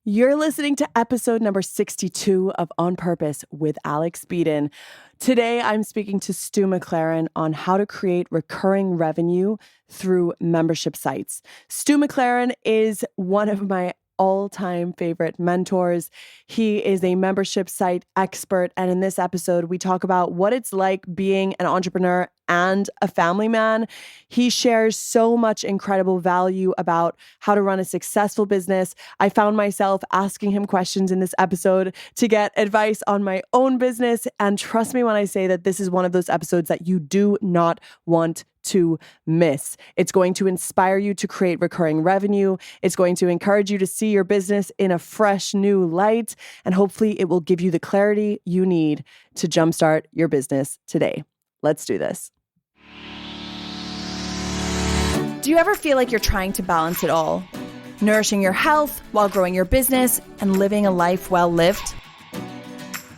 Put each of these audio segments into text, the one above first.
You're listening to episode number 62 of On Purpose with Alex Beadon. Today, I'm speaking to Stu McLaren on how to create recurring revenue through membership sites. Stu McLaren is one of my all-time favorite mentors. He is a membership site expert. And in this episode, we talk about what it's like being an entrepreneur and a family man. He shares so much incredible value about how to run a successful business. I found myself asking him questions in this episode to get advice on my own business. And trust me when I say that this is one of those episodes that you do not want to miss. It's going to inspire you to create recurring revenue. It's going to encourage you to see your business in a fresh new light. And hopefully it will give you the clarity you need to jumpstart your business today. Let's do this. Do you ever feel like you're trying to balance it all? Nourishing your health while growing your business and living a life well lived?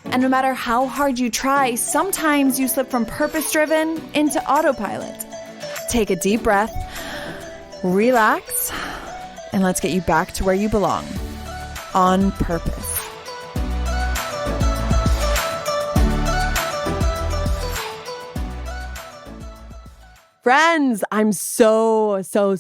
And no matter how hard you try, sometimes you slip from purpose-driven into autopilot. Take a deep breath, relax, and let's get you back to where you belong. On purpose. Friends, I'm so excited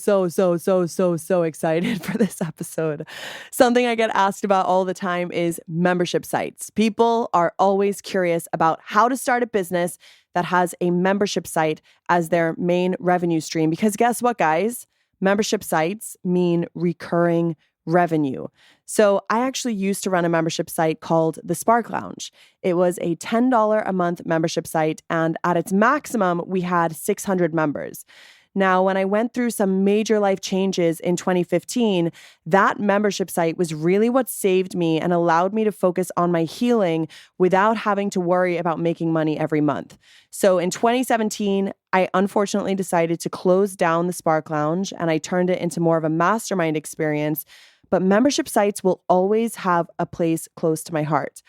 for this episode. Something I get asked about all the time is membership sites. People are always curious about how to start a business that has a membership site as their main revenue stream. Because guess what, guys? Membership sites mean recurring revenue. So I actually used to run a membership site called the Spark Lounge. It was a $10 a month membership site, and at its maximum, we had 600 members. Now, when I went through some major life changes in 2015, that membership site was really what saved me and allowed me to focus on my healing without having to worry about making money every month. So in 2017, I unfortunately decided to close down the Spark Lounge and I turned it into more of a mastermind experience. But membership sites will always have a place close to my heart.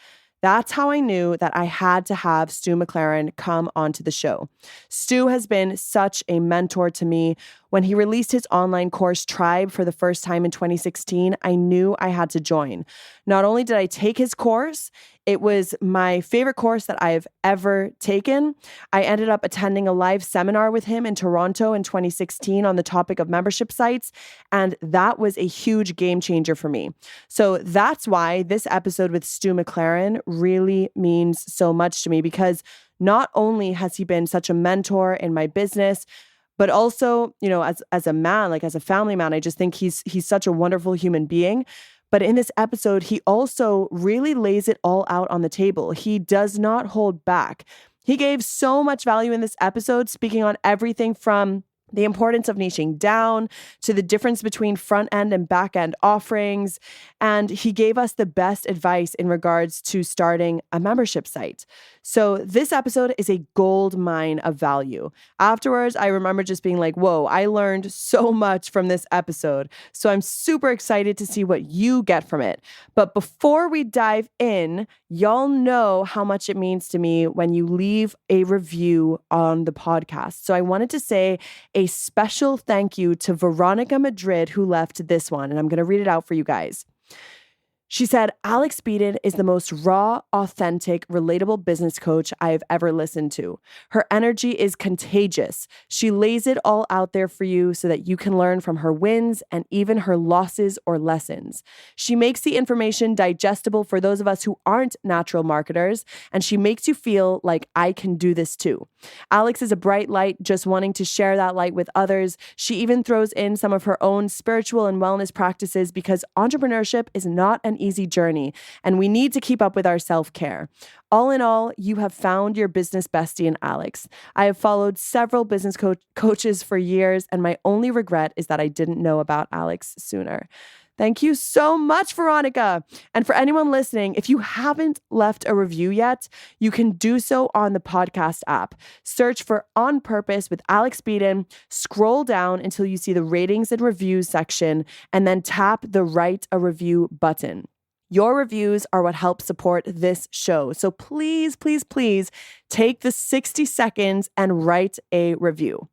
That's how I knew that I had to have Stu McLaren come onto the show. Stu has been such a mentor to me. When he released his online course, Tribe, for the first time in 2016, I knew I had to join. Not only did I take his course, it was my favorite course that I've ever taken. I ended up attending a live seminar with him in Toronto in 2016 on the topic of membership sites, and that was a huge game changer for me. So that's why this episode with Stu McLaren really means so much to me, because not only has he been such a mentor in my business, but also, you know, as a man, like as a family man, I just think he's such a wonderful human being. But in this episode, he also really lays it all out on the table. He does not hold back. He gave so much value in this episode, speaking on everything from the importance of niching down to the difference between front end and back end offerings. And he gave us the best advice in regards to starting a membership site. So this episode is a gold mine of value. Afterwards, I remember just being like, whoa, I learned so much from this episode. So I'm super excited to see what you get from it. But before we dive in, y'all know how much it means to me when you leave a review on the podcast. So I wanted to say a special thank you to Veronica Madrid, who left this one, and I'm going to read it out for you guys. She said, Alex Beadon is the most raw, authentic, relatable business coach I have ever listened to. Her energy is contagious. She lays it all out there for you so that you can learn from her wins and even her losses or lessons. She makes the information digestible for those of us who aren't natural marketers, and she makes you feel like I can do this too. Alex is a bright light, just wanting to share that light with others. She even throws in some of her own spiritual and wellness practices because entrepreneurship is not an easy journey, and we need to keep up with our self-care. All in all, you have found your business bestie in Alex. I have followed several business coaches for years, and my only regret is that I didn't know about Alex sooner. Thank you so much, Veronica. And for anyone listening, if you haven't left a review yet, you can do so on the podcast app. Search for On Purpose with Alex Beadon, scroll down until you see the ratings and reviews section, and then tap the Write a Review button. Your reviews are what helps support this show. So please, please, please take the 60 seconds and write a review.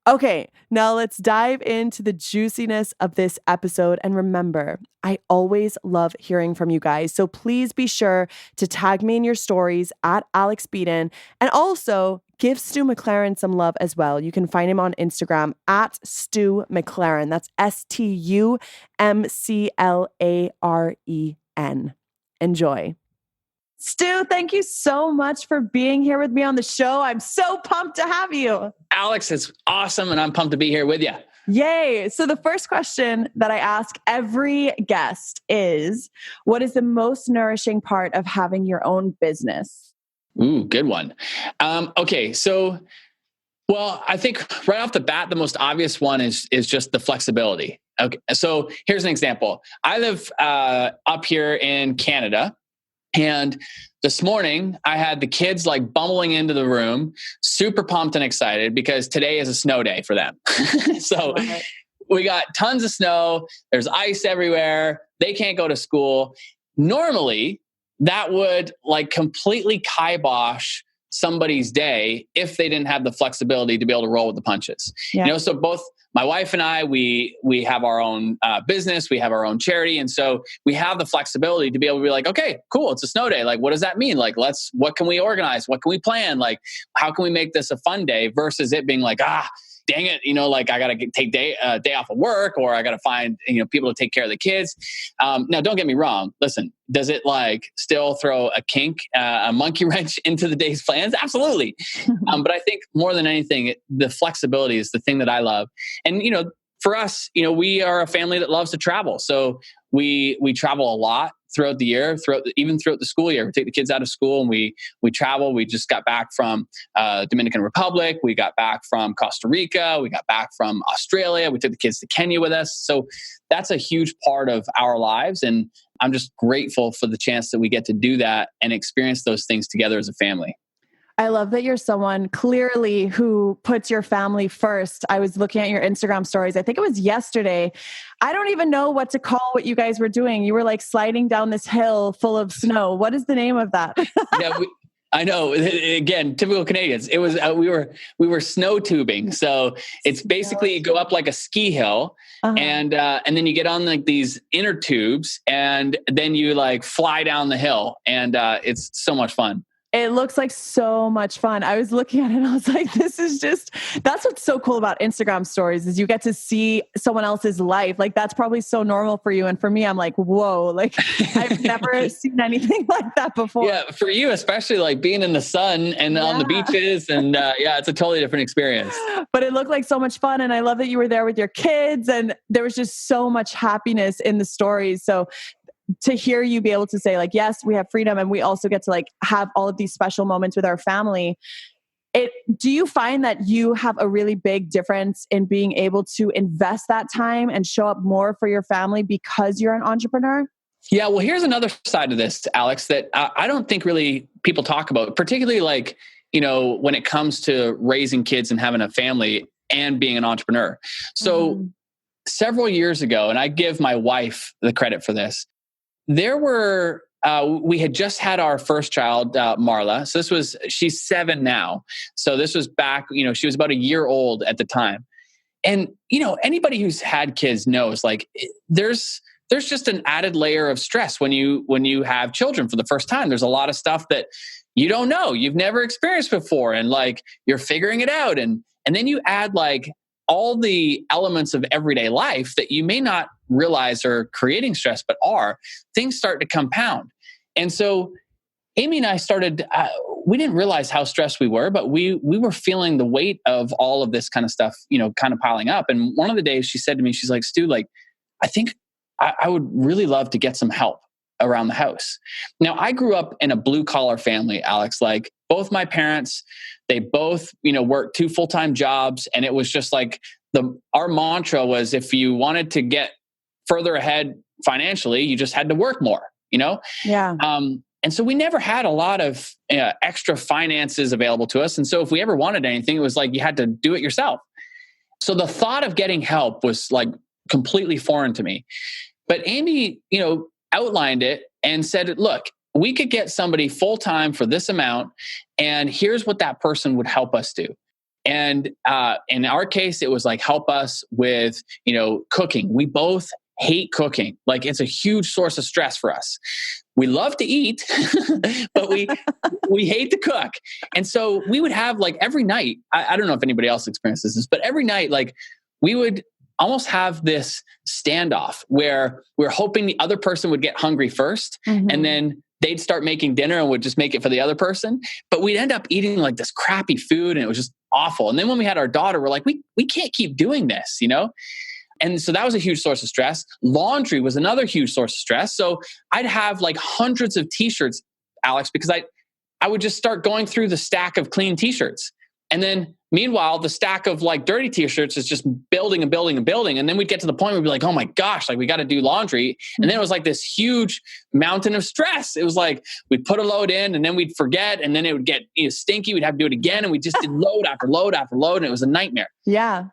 Okay, now let's dive into the juiciness of this episode. And remember, I always love hearing from you guys. So please be sure to tag me in your stories at Alex Beadon, and also give Stu McLaren some love as well. You can find him on Instagram at Stu McLaren. That's STUMCLAREN. Enjoy. Stu, thank you so much for being here with me on the show. I'm so pumped to have you. Alex, it's awesome, and I'm pumped to be here with you. Yay. So the first question that I ask every guest is, what is the most nourishing part of having your own business? Ooh, good one. Okay, so, well, I think right off the bat, the most obvious one is just the flexibility. Okay, so here's an example. I live up here in Canada. And this morning, I had the kids like bumbling into the room, super pumped and excited because today is a snow day for them. So we got tons of snow. There's ice everywhere. They can't go to school. Normally, that would like completely kibosh somebody's day if they didn't have the flexibility to be able to roll with the punches. Yeah. So both my wife and I, we have our own business, we have our own charity. And so we have the flexibility to be able to be like, okay, cool. It's a snow day. Like, what does that mean? Like, what can we organize? What can we plan? Like, how can we make this a fun day versus it being like, dang it, like I got to take day off of work, or I got to find, people to take care of the kids. Now, don't get me wrong. Listen, does it like still throw a monkey wrench into the day's plans? Absolutely. But I think more than anything, the flexibility is the thing that I love. And, for us, we are a family that loves to travel. So we travel a lot throughout the year, even throughout the school year. We take the kids out of school and we travel. We just got back from Dominican Republic. We got back from Costa Rica. We got back from Australia. We took the kids to Kenya with us. So that's a huge part of our lives. And I'm just grateful for the chance that we get to do that and experience those things together as a family. I love that you're someone clearly who puts your family first. I was looking at your Instagram stories. I think it was yesterday. I don't even know what to call what you guys were doing. You were like sliding down this hill full of snow. What is the name of that? Yeah, I know. Again, typical Canadians. It was we were snow tubing. So it's basically you go up like a ski hill, and then you get on like these inner tubes, and then you like fly down the hill, and it's so much fun. It looks like so much fun. I was looking at it and I was like, that's what's so cool about Instagram stories is you get to see someone else's life. Like that's probably so normal for you. And for me, I'm like, whoa, like I've never seen anything like that before. Yeah. For you, especially like being in the sun and on the beaches and it's a totally different experience. But it looked like so much fun. And I love that you were there with your kids and there was just so much happiness in the stories. So to hear you be able to say like, yes, we have freedom and we also get to like have all of these special moments with our family. Do you find that you have a really big difference in being able to invest that time and show up more for your family because you're an entrepreneur? Yeah. Well, here's another side of this, Alex, that I don't think really people talk about, particularly like, when it comes to raising kids and having a family and being an entrepreneur. So several years ago, and I give my wife the credit for this, we had just had our first child, Marla. So she's 7 now. So this was back, she was about a year old at the time. And, anybody who's had kids knows like there's just an added layer of stress when you have children for the first time. There's a lot of stuff that you don't know, you've never experienced before. And like, you're figuring it out. And then you add like all the elements of everyday life that you may not realize are creating stress, but things start to compound. And so Amy and I started, we didn't realize how stressed we were, but we were feeling the weight of all of this kind of stuff, kind of piling up. And one of the days she said to me, she's like, Stu, like, I think I would really love to get some help around the house. Now, I grew up in a blue collar family, Alex, like both my parents, they both, worked 2 full-time jobs. And it was just like our mantra was, if you wanted to get further ahead financially, you just had to work more, Yeah. And so we never had a lot of extra finances available to us. And so if we ever wanted anything, it was like you had to do it yourself. So the thought of getting help was like completely foreign to me. But Amy, outlined it and said, look, we could get somebody full-time for this amount, and here's what that person would help us do. And in our case, it was like, help us with, cooking. We both hate cooking. Like, it's a huge source of stress for us. We love to eat, but we hate to cook. And so we would have, like, every night, I don't know if anybody else experiences this, but every night, like, we would almost have this standoff where we're hoping the other person would get hungry first, and then they'd start making dinner and would just make it for the other person. But we'd end up eating like this crappy food, and it was just awful. And then when we had our daughter, we're like, we can't keep doing this, And so that was a huge source of stress. Laundry was another huge source of stress. So I'd have like hundreds of t-shirts, Alex, because I would just start going through the stack of clean t-shirts. And then meanwhile, the stack of like dirty t-shirts is just building and building and building. And then we'd get to the point where we'd be like, oh my gosh, like we got to do laundry. And then it was like this huge mountain of stress. It was like, we'd put a load in and then we'd forget. And then it would get stinky. We'd have to do it again. And we just did load after load after load. And it was a nightmare. Yeah.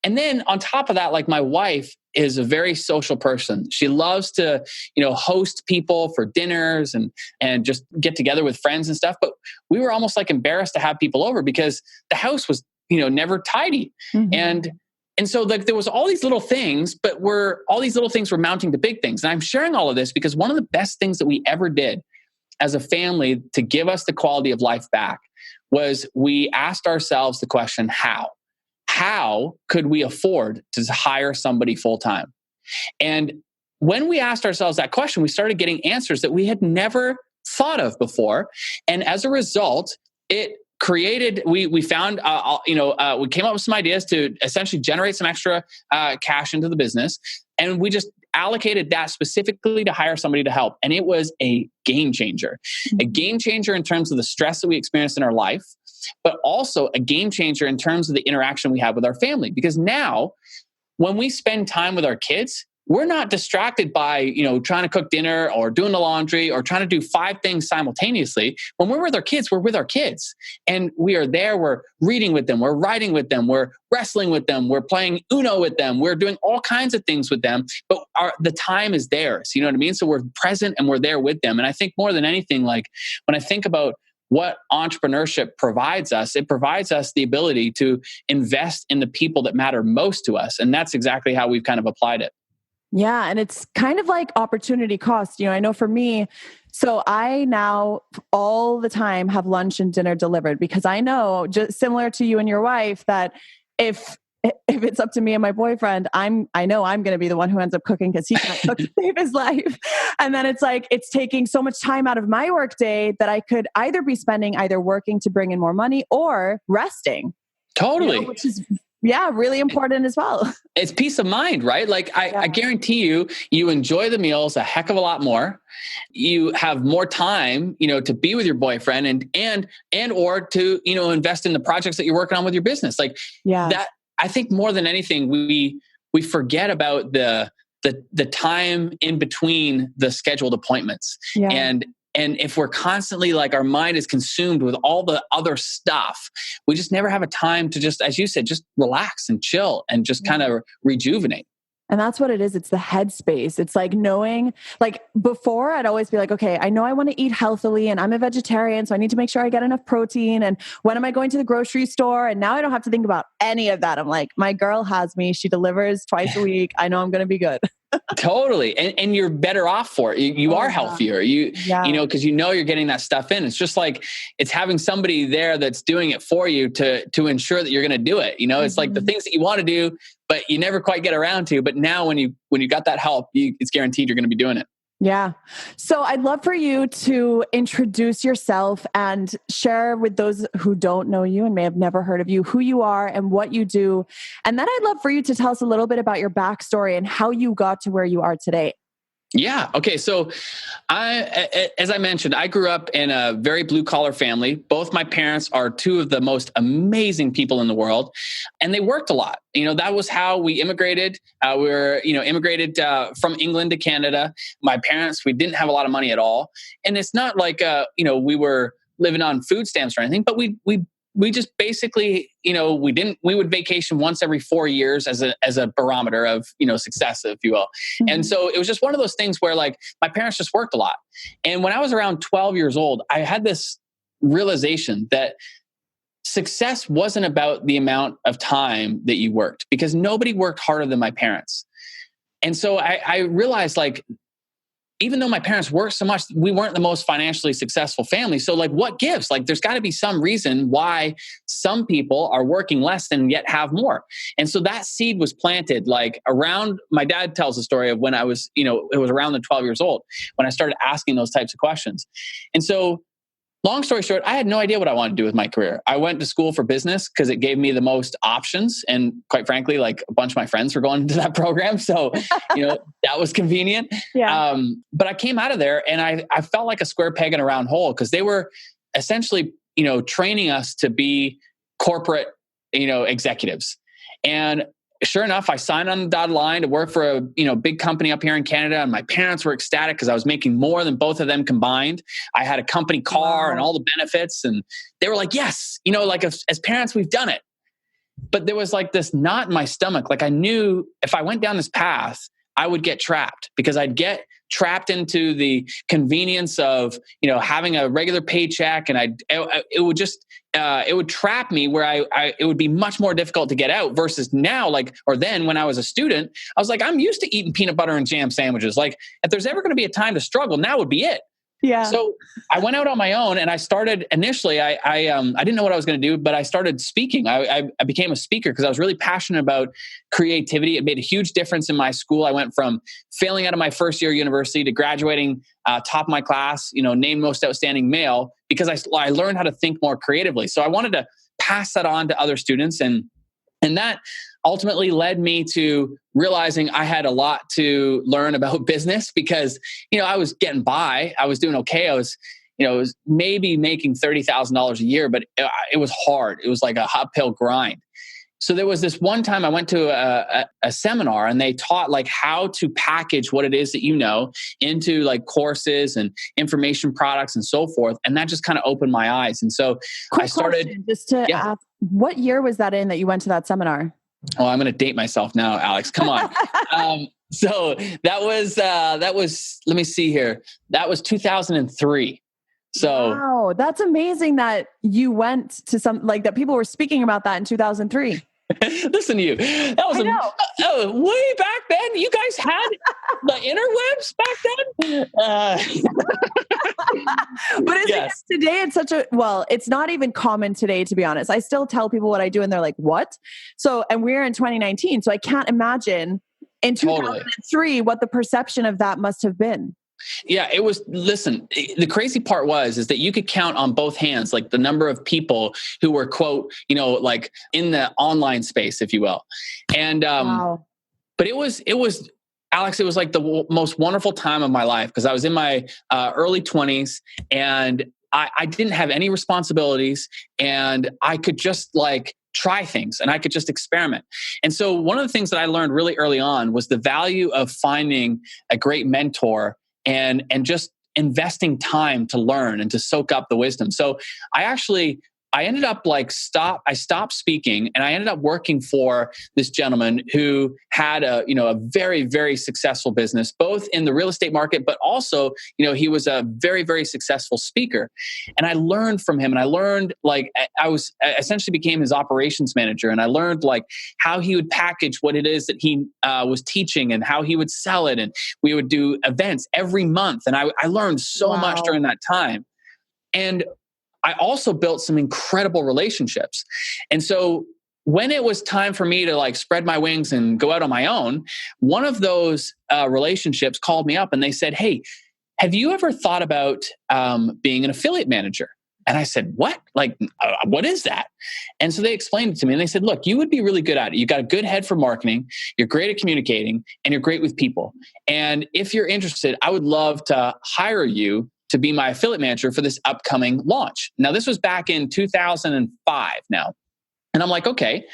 And then on top of that, like, my wife is a very social person. She loves to, host people for dinners and just get together with friends and stuff. But we were almost like embarrassed to have people over because the house was, never tidy. And so like there was all these little things, but all these little things were mounting to big things. And I'm sharing all of this because one of the best things that we ever did as a family to give us the quality of life back was we asked ourselves the question, how could we afford to hire somebody full-time? And when we asked ourselves that question, we started getting answers that we had never thought of before. And as a result, it created, we found, we came up with some ideas to essentially generate some extra cash into the business. And we just allocated that specifically to hire somebody to help. And it was a game changer in terms of the stress that we experienced in our life, but also a game changer in terms of the interaction we have with our family. Because now when we spend time with our kids, we're not distracted by, trying to cook dinner or doing the laundry or trying to do 5 things simultaneously. When we're with our kids, we're with our kids. And we are there, we're reading with them, we're writing with them, we're wrestling with them, we're playing Uno with them, we're doing all kinds of things with them, but the time is theirs. You know what I mean? So we're present and we're there with them. And I think more than anything, like when I think about what entrepreneurship provides us, it provides us the ability to invest in the people that matter most to us. And that's exactly how we've kind of applied it. Yeah. And it's kind of like opportunity cost. I know for me, so I now all the time have lunch and dinner delivered because I know, just similar to you and your wife, that if it's up to me and my boyfriend, I know I'm going to be the one who ends up cooking because he can't cook to save his life. And then it's like, it's taking so much time out of my work day that I could either be spending working to bring in more money or resting. Totally. Which is really important as well. It's peace of mind, right? Like I guarantee you enjoy the meals a heck of a lot more. You have more time, to be with your boyfriend and or to, invest in the projects that you're working on with your business. Like that, I think more than anything, we forget about the time in between the scheduled appointments. Yeah. And if we're constantly like our mind is consumed with all the other stuff, we just never have a time to just, as you said, just relax and chill and just kind of rejuvenate. And that's what it is. It's the headspace. It's like knowing, like before I'd always be like, okay, I know I want to eat healthily and I'm a vegetarian, so I need to make sure I get enough protein. And when am I going to the grocery store? And now I don't have to think about any of that. I'm like, my girl has me. She delivers twice a week. I know I'm going to be good. Totally. And you're better off for it. You are healthier. Because you're getting that stuff in. It's just like, it's having somebody there that's doing it for you to ensure that you're going to do it. It's like the things that you want to do, but you never quite get around to. But now when you got that help, it's guaranteed you're going to be doing it. Yeah. So I'd love for you to introduce yourself and share with those who don't know you and may have never heard of you, who you are and what you do. And then I'd love for you to tell us a little bit about your backstory and how you got to where you are today. Yeah. Okay. So as I mentioned, I grew up in a very blue collar family. Both my parents are 2 of the most amazing people in the world, and they worked a lot. That was how we immigrated. We were, immigrated from England to Canada. My parents, we didn't have a lot of money at all. And it's not like, we were living on food stamps or anything, but we just basically, we would vacation once every 4 years as a barometer of, success, if you will. Mm-hmm. And so it was just one of those things where like my parents just worked a lot. And when I was around 12 years old, I had this realization that success wasn't about the amount of time that you worked, because nobody worked harder than my parents. And so I realized, like, even though my parents worked so much, we weren't the most financially successful family. So like, what gives? Like, there's got to be some reason why some people are working less and yet have more. And so that seed was planted like around, my dad tells the story of when I was, it was around the 12 years old when I started asking those types of questions. And so long story short, I had no idea what I wanted to do with my career. I went to school for business because it gave me the most options. And quite frankly, like, a bunch of my friends were going to that program. So, that was convenient. Yeah. But I came out of there and I felt like a square peg in a round hole, because they were essentially, training us to be corporate, executives. And sure enough, I signed on the dotted line to work for a big company up here in Canada, and my parents were ecstatic because I was making more than both of them combined. I had a company car and all the benefits, and they were like, "Yes, like, as parents, we've done it." But there was like this knot in my stomach. Like, I knew if I went down this path, I would get trapped, because I'd get trapped into the convenience of, having a regular paycheck, and it would trap me where it would be much more difficult to get out, versus now, or then when I was a student, I was like, I'm used to eating peanut butter and jam sandwiches. Like, if there's ever going to be a time to struggle, now would be it. Yeah. So I went out on my own, and I started initially, I didn't know what I was going to do, but I started speaking. I became a speaker because I was really passionate about creativity. It made a huge difference in my school. I went from failing out of my first year of university to graduating top of my class, named most outstanding male, because I learned how to think more creatively. So I wanted to pass that on to other students. And that ultimately led me to realizing I had a lot to learn about business, because, I was getting by. I was doing okay. I was maybe making $30,000 a year, but it was hard. It was like a uphill grind. So there was this one time I went to a seminar, and they taught like how to package what it is that into like courses and information products and so forth. And that just kind of opened my eyes. And so I started just to ask, what year was that in that you went to that seminar? Oh, I'm going to date myself now, Alex. Come on. So that was, let me see here. That was 2003. So wow, that's amazing that you went to that people were speaking about that in 2003. Listen to you. That was way back then. You guys had the interwebs back then. But today it's it's not even common today, to be honest. I still tell people what I do and they're like, what? So, and we're in 2019. So I can't imagine in 2003 what the perception of that must have been. Yeah, it was. Listen, the crazy part is that you could count on both hands, like the number of people who were, quote, like in the online space, if you will. And, wow. But it was, Alex, it was like the most wonderful time of my life, because I was in my early 20s, and I didn't have any responsibilities, and I could just like try things, and I could just experiment. And so one of the things that I learned really early on was the value of finding a great mentor and just investing time to learn and to soak up the wisdom. So I ended up I stopped speaking, and I ended up working for this gentleman who had a very, very successful business, both in the real estate market, but also, he was a very, very successful speaker. And I learned from him, and I learned I essentially became his operations manager. And I learned how he would package what it is that he was teaching, and how he would sell it. And we would do events every month. And I learned so much during that time. And I also built some incredible relationships. And so when it was time for me to spread my wings and go out on my own, one of those relationships called me up, and they said, "Hey, have you ever thought about being an affiliate manager?" And I said, "What? What is that?" And so they explained it to me, and they said, "Look, you would be really good at it. You've got a good head for marketing. You're great at communicating, and you're great with people. And if you're interested, I would love to hire you to be my affiliate manager for this upcoming launch." Now, this was back in 2005 now. And I'm like, okay.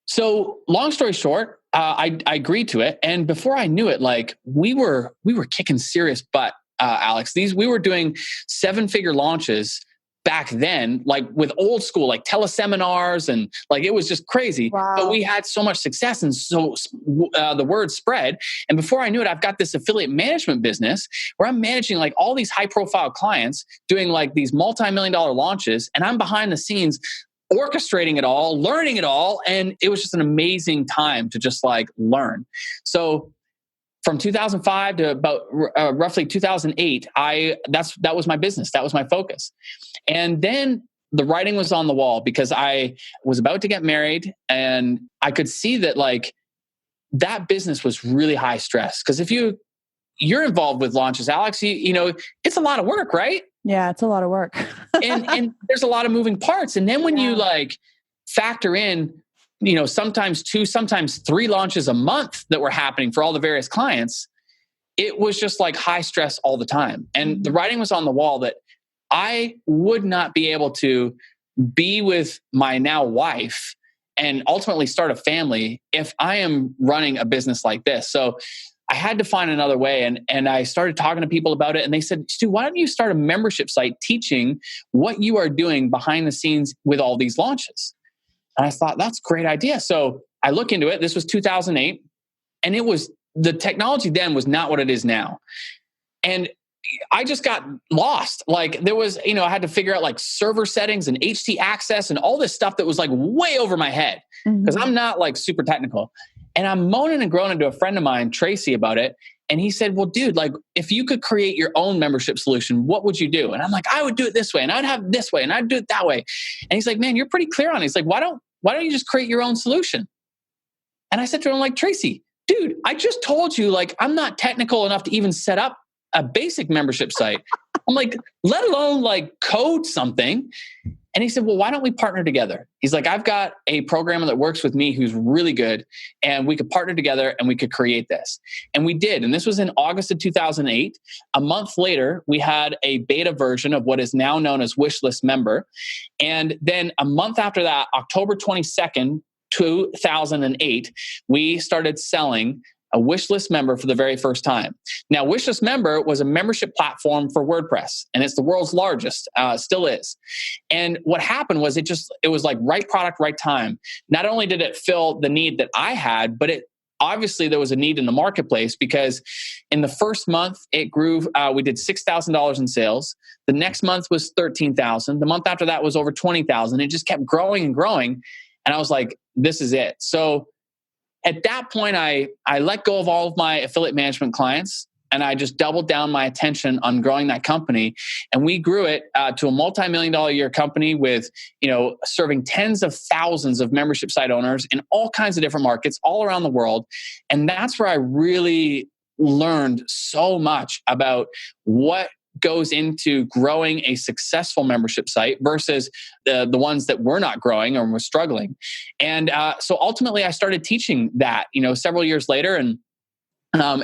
So long story short, I agreed to it. And before I knew it, we were kicking serious butt, Alex. We were doing 7-figure launches back then, with old school, teleseminars, and it was just crazy. Wow. But we had so much success, and so the word spread. And before I knew it, I've got this affiliate management business where I'm managing all these high profile clients, doing these multi-million-dollar launches, and I'm behind the scenes orchestrating it all, learning it all. And it was just an amazing time to just like learn. So from 2005 to about roughly 2008, that was my business. That was my focus. And then the writing was on the wall because I was about to get married and I could see that like that business was really high stress. Because if you're involved with launches, Alex, you know, it's a lot of work, right? Yeah, it's a lot of work. and there's a lot of moving parts. And then when you like factor in, you know, sometimes 2, sometimes 3 launches a month that were happening for all the various clients, it was just like high stress all the time. And the writing was on the wall that I would not be able to be with my now wife and ultimately start a family if I am running a business like this. So I had to find another way. And I started talking to people about it. And they said, Stu, why don't you start a membership site teaching what you are doing behind the scenes with all these launches? And I thought, that's a great idea. So I look into it. This was 2008. And the technology then was not what it is now. And I just got lost. Like there was, you know, I had to figure out like server settings and HT access and all this stuff that was like way over my head because I'm not like super technical. And I'm moaning and groaning to a friend of mine, Tracy, about it. And he said, well, dude, like if you could create your own membership solution, what would you do? And I'm like, I would do it this way and I'd have it this way and I'd do it that way. And he's like, man, you're pretty clear on it. He's like, why don't you just create your own solution? And I said to him, like, Tracy, dude, I just told you, like, I'm not technical enough to even set up a basic membership site. I'm like, let alone like code something. And he said, well, why don't we partner together? He's like, I've got a programmer that works with me who's really good and we could partner together and we could create this. And we did. And this was in August of 2008. A month later, we had a beta version of what is now known as Wishlist Member. And then a month after that, October 22nd, 2008, we started selling a Wishlist Member for the very first time. Now, Wishlist Member was a membership platform for WordPress, and it's the world's largest, still is. And what happened was it was like right product, right time. Not only did it fill the need that I had, but obviously there was a need in the marketplace because in the first month it grew. We did $6,000 in sales. The next month was $13,000. The month after that was over $20,000. It just kept growing and growing. And I was like, this is it. So at that point, I let go of all of my affiliate management clients and I just doubled down my attention on growing that company. And we grew it to a multi-million-dollar a year company with, you know, serving tens of thousands of membership site owners in all kinds of different markets all around the world. And that's where I really learned so much about what goes into growing a successful membership site versus the ones that were not growing or were struggling. And so ultimately I started teaching that, you know, several years later. And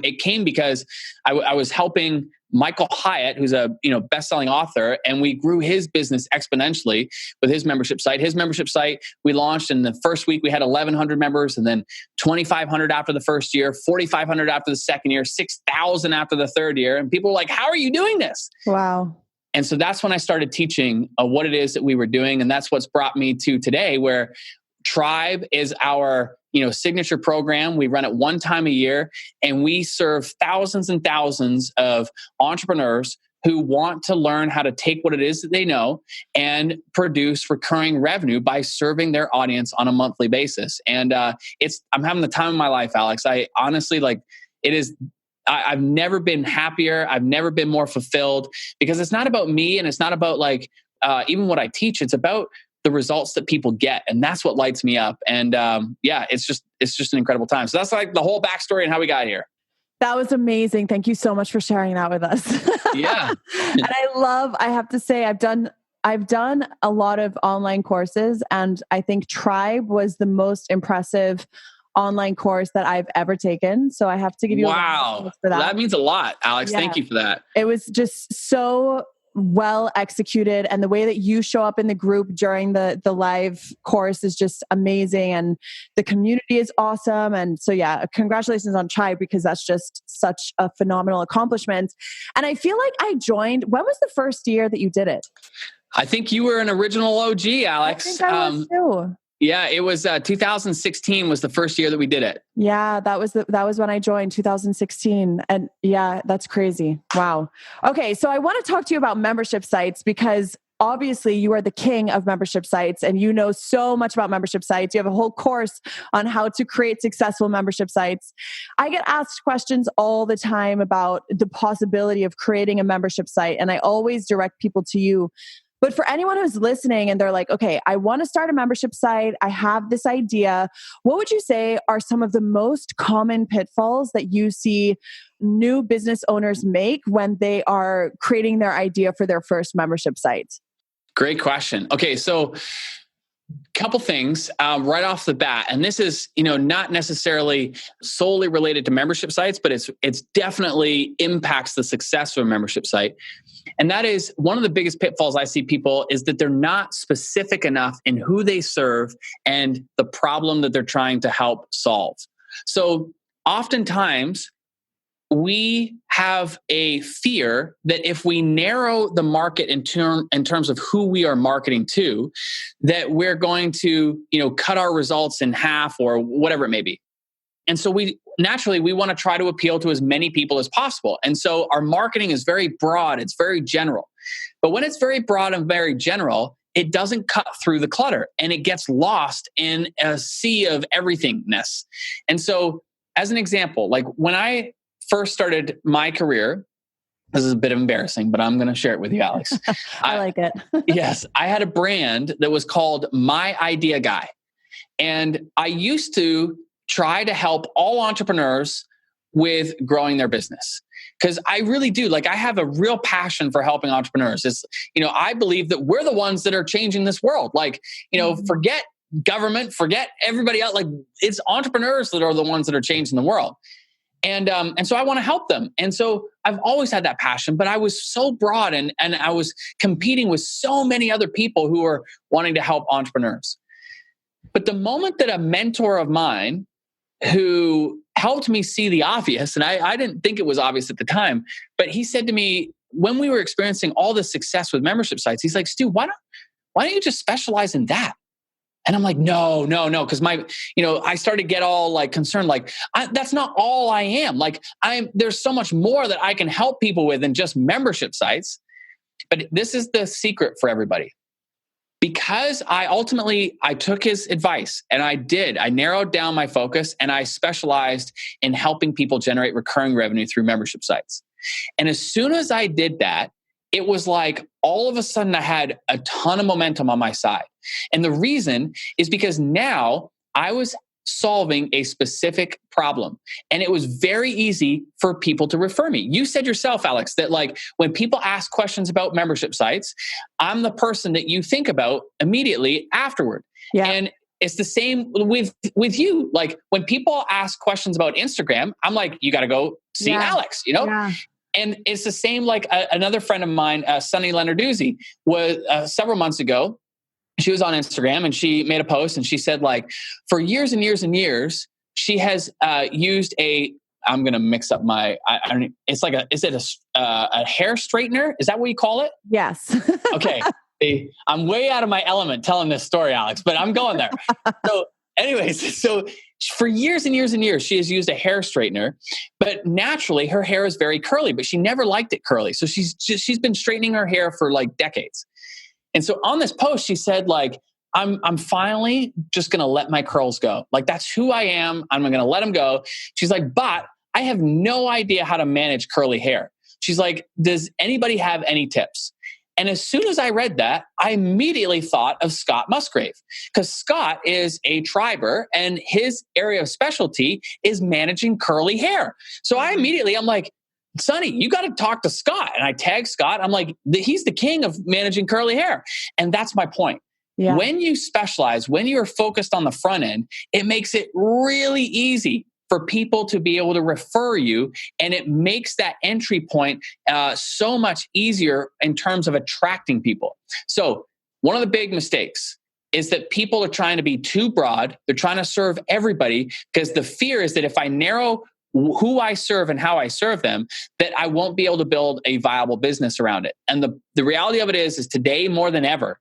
it came because I was helping Michael Hyatt, who's a best-selling author, and we grew his business exponentially with his membership site. His membership site, we launched in the first week, we had 1,100 members, and then 2,500 after the first year, 4,500 after the second year, 6,000 after the third year. And people were like, how are you doing this? Wow. And so that's when I started teaching what it is that we were doing. And that's what's brought me to today, where Tribe is our signature program. We run it one time a year, and we serve thousands and thousands of entrepreneurs who want to learn how to take what it is that they know and produce recurring revenue by serving their audience on a monthly basis. And I'm having the time of my life, Alex. I honestly I've never been happier. I've never been more fulfilled, because it's not about me and it's not about even what I teach. It's about the results that people get. And that's what lights me up. And it's just an incredible time. So that's like the whole backstory and how we got here. That was amazing. Thank you so much for sharing that with us. Yeah. And I have to say, I've done a lot of online courses, and I think Tribe was the most impressive online course that I've ever taken. So I have to give you a round of applause for that. That means a lot, Alex. Yeah. Thank you for that. It was just so well executed, and the way that you show up in the group during the live course is just amazing, and the community is awesome. And so congratulations on Tribe, because that's just such a phenomenal accomplishment. And I feel like I joined, when was the first year that you did it? I think you were an original OG, Alex. I think I was too. Yeah, it was 2016 was the first year that we did it. Yeah, that was when I joined, 2016. And yeah, that's crazy. Wow. Okay, so I want to talk to you about membership sites, because obviously you are the king of membership sites and you know so much about membership sites. You have a whole course on how to create successful membership sites. I get asked questions all the time about the possibility of creating a membership site, and I always direct people to you. But for anyone who's listening and they're like, okay, I want to start a membership site, I have this idea, what would you say are some of the most common pitfalls that you see new business owners make when they are creating their idea for their first membership site? Great question. Okay, so couple things right off the bat, and this is not necessarily solely related to membership sites, but it's definitely impacts the success of a membership site. And that is one of the biggest pitfalls I see people is that they're not specific enough in who they serve and the problem that they're trying to help solve. So oftentimes we have a fear that if we narrow the market in terms of who we are marketing to, that we're going to, cut our results in half or whatever it may be. And so we want to try to appeal to as many people as possible. And so our marketing is very broad, it's very general. But when it's very broad and very general, it doesn't cut through the clutter and it gets lost in a sea of everythingness. And so as an example, like when I first started my career, this is a bit embarrassing, but I'm going to share it with you, Alex. I like it. Yes. I had a brand that was called My Idea Guy. And I used to try to help all entrepreneurs with growing their business. Because I really do. Like, I have a real passion for helping entrepreneurs. It's, I believe that we're the ones that are changing this world. Like, forget government, forget everybody else. Like, it's entrepreneurs that are the ones that are changing the world. And so I want to help them. And so I've always had that passion, but I was so broad and I was competing with so many other people who were wanting to help entrepreneurs. But the moment that a mentor of mine who helped me see the obvious, and I didn't think it was obvious at the time, but he said to me, when we were experiencing all this success with membership sites, he's like, Stu, why don't you just specialize in that? And I'm like, no, because I started to get all like concerned, like that's not all I am. Like there's so much more that I can help people with than just membership sites. But this is the secret for everybody. Because I took his advice and I narrowed down my focus and I specialized in helping people generate recurring revenue through membership sites. And as soon as I did that, it was like all of a sudden I had a ton of momentum on my side. And the reason is because now I was solving a specific problem. And it was very easy for people to refer me. You said yourself, Alex, that like when people ask questions about membership sites, I'm the person that you think about immediately afterward. Yeah. And it's the same with you. Like when people ask questions about Instagram, I'm like, you got to go see Alex, Yeah. And it's the same, like another friend of mine, Sunny Leonarduzzi, was several months ago. She was on Instagram and she made a post and she said, like, for years and years and years, she has used I'm going to mix up it's like is it a hair straightener? Is that what you call it? Yes. Okay. I'm way out of my element telling this story, Alex, but I'm going there. So anyways, so for years and years and years, she has used a hair straightener, but naturally her hair is very curly, but she never liked it curly. So she's been straightening her hair for like decades. And so on this post, she said, like, I'm finally just going to let my curls go. Like, that's who I am. I'm going to let them go. She's like, but I have no idea how to manage curly hair. She's like, does anybody have any tips? And as soon as I read that, I immediately thought of Scott Musgrave, because Scott is a triber and his area of specialty is managing curly hair. So I'm like, Sonny, you got to talk to Scott. And I tag Scott. I'm like, he's the king of managing curly hair. And that's my point. Yeah. When you specialize, when you're focused on the front end, it makes it really easy for people to be able to refer you. And it makes that entry point so much easier in terms of attracting people. So one of the big mistakes is that people are trying to be too broad. They're trying to serve everybody because the fear is that if I narrow who I serve and how I serve them, that I won't be able to build a viable business around it. And the reality of it is today more than ever,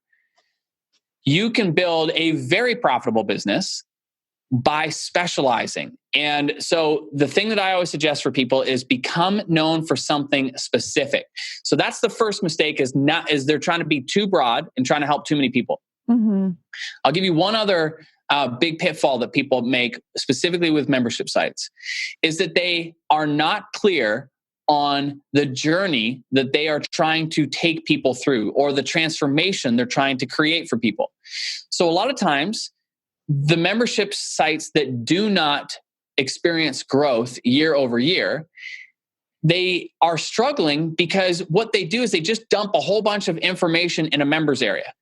you can build a very profitable business by specializing. And so the thing that I always suggest for people is become known for something specific. So that's the first mistake, is they're trying to be too broad and trying to help too many people. Mm-hmm. I'll give you one other big pitfall that people make specifically with membership sites, is that they are not clear on the journey that they are trying to take people through, or the transformation they're trying to create for people. So a lot of times, the membership sites that do not experience growth year over year, they are struggling because what they do is they just dump a whole bunch of information in a members area.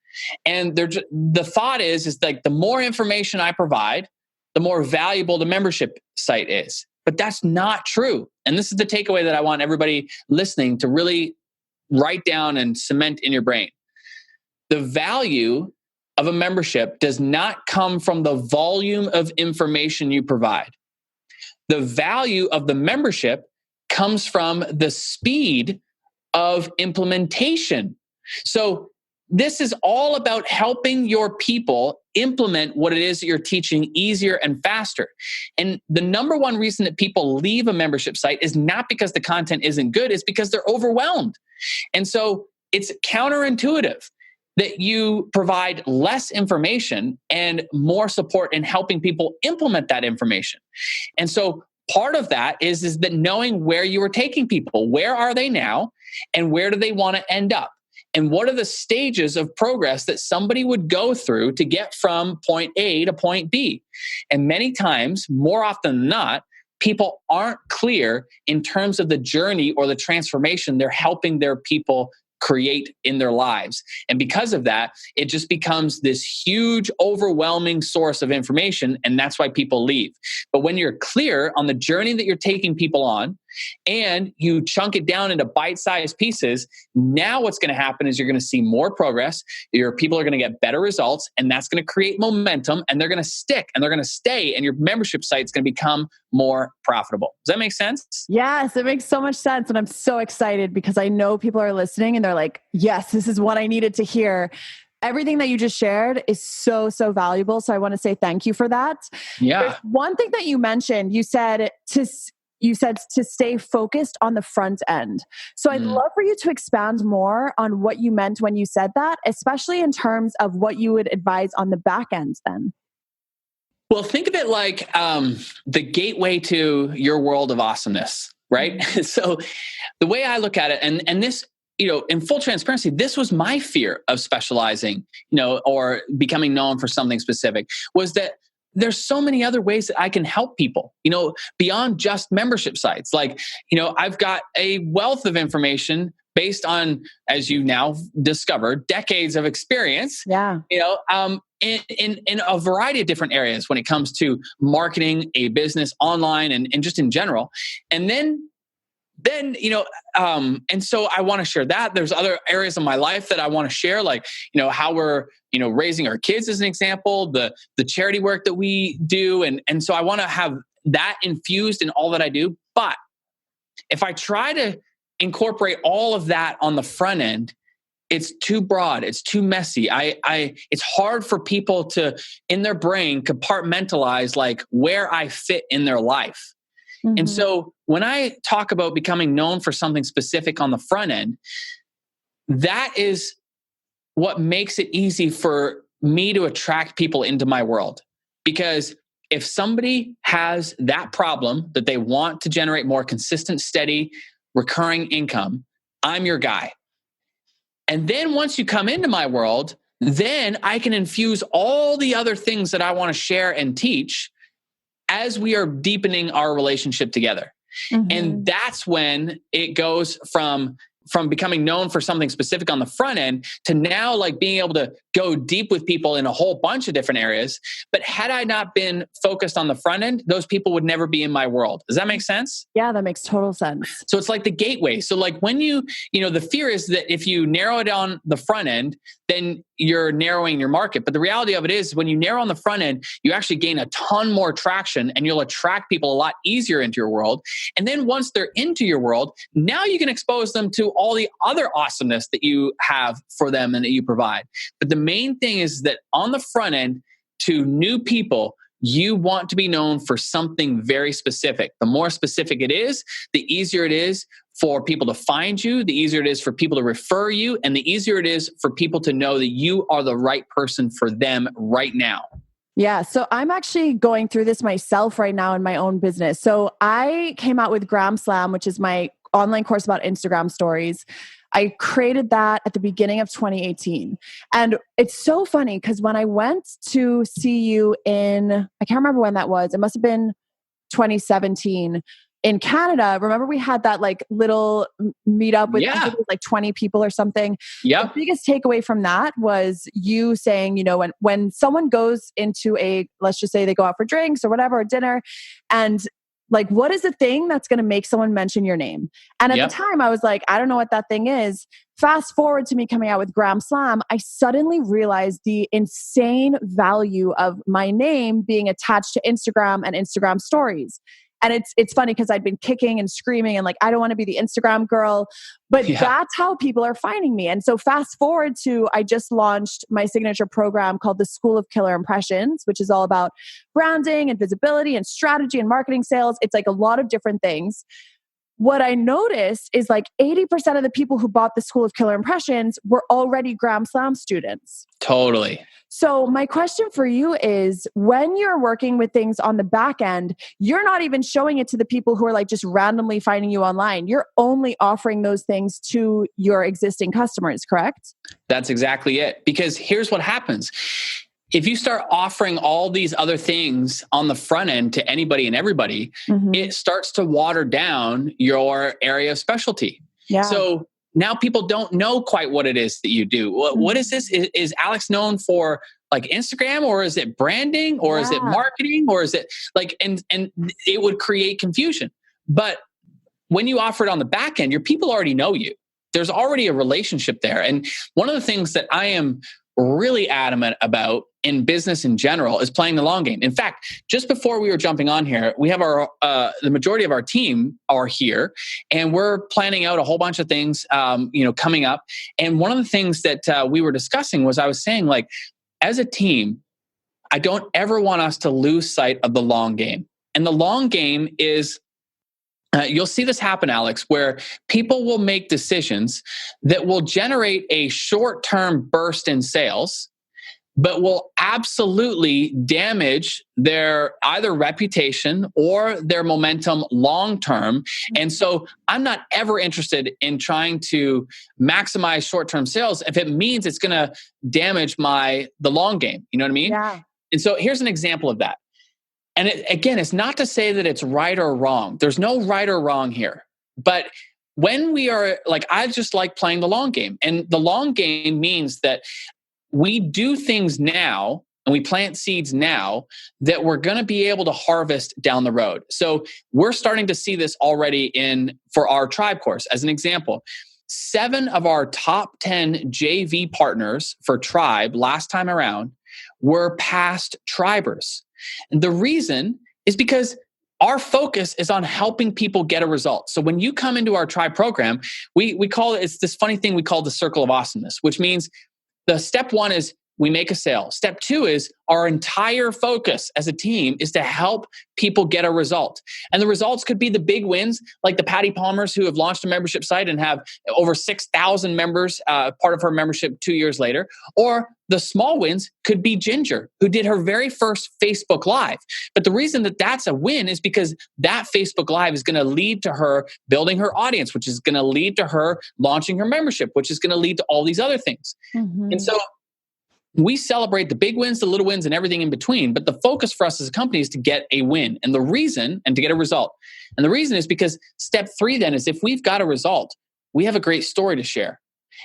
And the thought is like, the more information I provide, the more valuable the membership site is. But that's not true. And this is the takeaway that I want everybody listening to really write down and cement in your brain. The value of a membership does not come from the volume of information you provide. The value of the membership comes from the speed of implementation. So this is all about helping your people implement what it is that you're teaching easier and faster. And the number one reason that people leave a membership site is not because the content isn't good, it's because they're overwhelmed. And so it's counterintuitive that you provide less information and more support in helping people implement that information. And so part of that is that knowing where you are taking people. Where are they now? And where do they want to end up? And what are the stages of progress that somebody would go through to get from point A to point B? And many times, more often than not, people aren't clear in terms of the journey or the transformation they're helping their people create in their lives. And because of that, it just becomes this huge, overwhelming source of information. And that's why people leave. But when you're clear on the journey that you're taking people on, and you chunk it down into bite-sized pieces, now what's going to happen is you're going to see more progress. Your people are going to get better results, and that's going to create momentum, and they're going to stick, and they're going to stay, and your membership site's going to become more profitable. Does that make sense? Yes, it makes so much sense. And I'm so excited because I know people are listening and they're like, yes, this is what I needed to hear. Everything that you just shared is so, so valuable. So I want to say thank you for that. Yeah. There's one thing that you mentioned, you said to stay focused on the front end. So I'd love for you to expand more on what you meant when you said that, especially in terms of what you would advise on the back end then. Well, think of it like the gateway to your world of awesomeness, right? So the way I look at it, and this, in full transparency, this was my fear of specializing, or becoming known for something specific, was that there's so many other ways that I can help people, beyond just membership sites. Like, I've got a wealth of information based on, as you now discovered, decades of experience. Yeah. In a variety of different areas when it comes to marketing a business online and just in general. And then and so I want to share that. There's other areas of my life that I want to share, like, how we're, raising our kids as an example, the charity work that we do. And so I want to have that infused in all that I do. But if I try to incorporate all of that on the front end, it's too broad. It's too messy. It's hard for people to, in their brain, compartmentalize like where I fit in their life. Mm-hmm. And so when I talk about becoming known for something specific on the front end, that is what makes it easy for me to attract people into my world. Because if somebody has that problem that they want to generate more consistent, steady, recurring income, I'm your guy. And then once you come into my world, then I can infuse all the other things that I want to share and teach as we are deepening our relationship together. Mm-hmm. And that's when it goes from becoming known for something specific on the front end to now like being able to go deep with people in a whole bunch of different areas. But had I not been focused on the front end, those people would never be in my world. Does that make sense? Yeah, that makes total sense. So it's like the gateway. So like when the fear is that if you narrow it on the front end, then you're narrowing your market. But the reality of it is when you narrow on the front end, you actually gain a ton more traction and you'll attract people a lot easier into your world. And then once they're into your world, now you can expose them to all the other awesomeness that you have for them and that you provide. But the main thing is that on the front end, to new people, you want to be known for something very specific. The more specific it is, the easier it is for people to find you, the easier it is for people to refer you, and the easier it is for people to know that you are the right person for them right now. Yeah. So I'm actually going through this myself right now in my own business. So I came out with Gram Slam, which is my online course about Instagram stories. I created that at the beginning of 2018. And it's so funny because when I went to see you I can't remember when that was. It must have been 2017 in Canada. Remember we had that like little meetup with I think it was like 20 people or something. Yeah. The biggest takeaway from that was you saying, you know, when someone goes into let's just say they go out for drinks or whatever, or dinner, and like, what is the thing that's going to make someone mention your name? And at the time I was like, I don't know what that thing is. Fast forward to me coming out with Gram Slam, I suddenly realized the insane value of my name being attached to Instagram and Instagram stories. And it's funny because I'd been kicking and screaming and like, I don't want to be the Instagram girl, but that's how people are finding me. And so fast forward to, I just launched my signature program called the School of Killer Impressions, which is all about branding and visibility and strategy and marketing sales. It's like a lot of different things. What I noticed is like 80% of the people who bought the School of Killer Impressions were already Gram Slam students. Totally. So my question for you is, when you're working with things on the back end, you're not even showing it to the people who are like just randomly finding you online. You're only offering those things to your existing customers, correct? That's exactly it. Because here's what happens. If you start offering all these other things on the front end to anybody and everybody, it starts to water down your area of specialty. Yeah. So now people don't know quite what it is that you do. What is this? Is Alex known for like Instagram, or is it branding, or is it marketing, or is it like, and it would create confusion. But when you offer it on the back end, your people already know you. There's already a relationship there. And one of the things that I am really adamant about in business in general is playing the long game. In fact, just before we were jumping on here, we have the majority of our team are here, and we're planning out a whole bunch of things, coming up. And one of the things that we were discussing was, I was saying, like, as a team, I don't ever want us to lose sight of the long game. And the long game is, you'll see this happen, Alex, where people will make decisions that will generate a short-term burst in sales, but will absolutely damage their either reputation or their momentum long-term. And so I'm not ever interested in trying to maximize short-term sales if it means it's going to damage the long game. You know what I mean? Yeah. And so here's an example of that. And again, it's not to say that it's right or wrong. There's no right or wrong here. But when we are like, I just like playing the long game. And the long game means that we do things now and we plant seeds now that we're going to be able to harvest down the road. So we're starting to see this already for our tribe course. As an example, 7 of our top 10 JV partners for tribe last time around were past tribers. And the reason is because our focus is on helping people get a result. So when you come into our tribe program, we call it's this funny thing we call the Circle of Awesomeness, which means the step 1 is we make a sale. Step 2 is our entire focus as a team is to help people get a result. And the results could be the big wins, like the Patty Palmers who have launched a membership site and have over 6,000 members, part of her membership 2 years later. Or the small wins could be Ginger, who did her very first Facebook Live. But the reason that that's a win is because that Facebook Live is going to lead to her building her audience, which is going to lead to her launching her membership, which is going to lead to all these other things. And so we celebrate the big wins, the little wins, and everything in between. But the focus for us as a company is to get a win and to get a result. And the reason is because step 3 then is if we've got a result, we have a great story to share.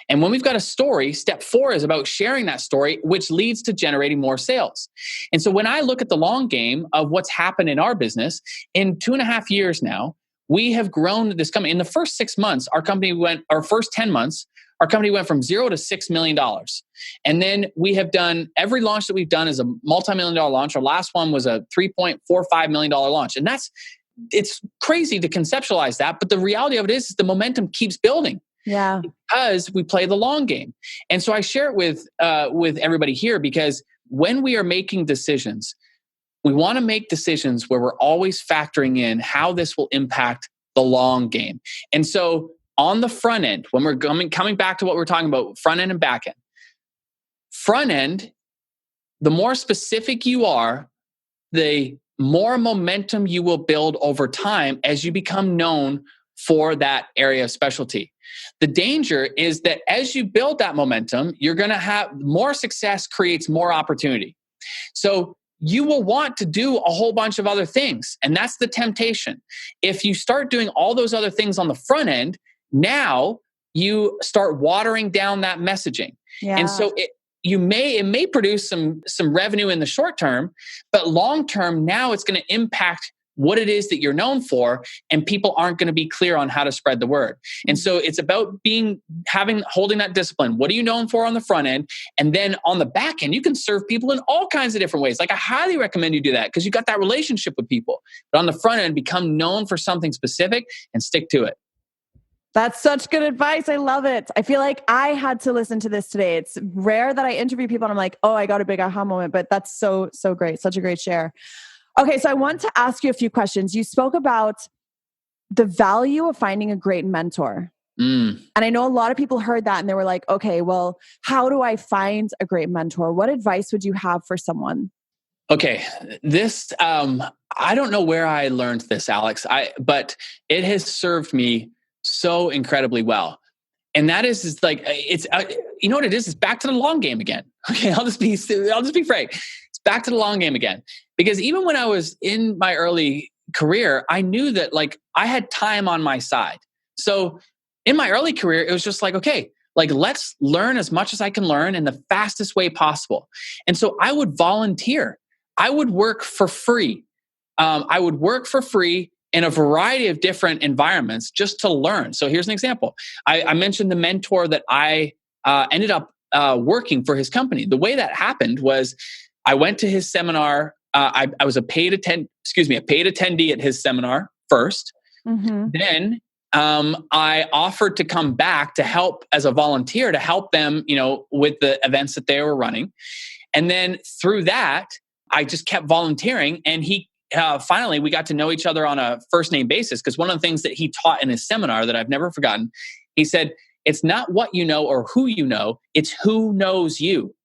And when we've got a story, step 4 is about sharing that story, which leads to generating more sales. And so when I look at the long game of what's happened in our business, in 2.5 years now, we have grown this company. In the first 6 months, first 10 months, our company went from $0 to $6 million. And then we have done, every launch that we've done is a multi-million-dollar launch. Our last one was a $3.45 million launch. And it's crazy to conceptualize that. But the reality of it is the momentum keeps building. Yeah. Because we play the long game. And so I share it with everybody here because when we are making decisions, we want to make decisions where we're always factoring in how this will impact the long game. And so on the front end, when we're coming back to what we're talking about, front end and back end, front end, the more specific you are, the more momentum you will build over time as you become known for that area of specialty. The danger is that as you build that momentum, you're going to have more success creates more opportunity. So you will want to do a whole bunch of other things. And that's the temptation. If you start doing all those other things on the front end, now you start watering down that messaging. Yeah. And so it may produce some revenue in the short term, but long term, now it's going to impact what it is that you're known for, and people aren't going to be clear on how to spread the word. And so it's about holding that discipline. What are you known for on the front end? And then on the back end, you can serve people in all kinds of different ways. Like I highly recommend you do that because you got that relationship with people. But on the front end, become known for something specific and stick to it. That's such good advice. I love it. I feel like I had to listen to this today. It's rare that I interview people and I'm like, oh, I got a big aha moment, but that's so great. Such a great share. Okay. So I want to ask you a few questions. You spoke about the value of finding a great mentor. And I know a lot of people heard that and they were like, okay, well, how do I find a great mentor? What advice would you have for someone? Okay. This, I don't know where I learned this, Alex, but it has served me so incredibly well. And that is like, you know what it is? It's back to the long game again. Okay. I'll just be frank. It's back to the long game again. Because even when I was in my early career, I knew that like I had time on my side. So in my early career, it was just like, okay, like let's learn as much as I can learn in the fastest way possible. And so I would volunteer. I would work for free. In a variety of different environments just to learn. So here's an example. I mentioned the mentor that I ended up working for his company. The way that happened was I went to his seminar. I was a paid attendee at his seminar first. Mm-hmm. Then I offered to come back to help as a volunteer to help them, with the events that they were running. And then through that, I just kept volunteering, and finally, we got to know each other on a first name basis, because one of the things that he taught in his seminar that I've never forgotten, he said, it's not what you know or who you know, it's who knows you.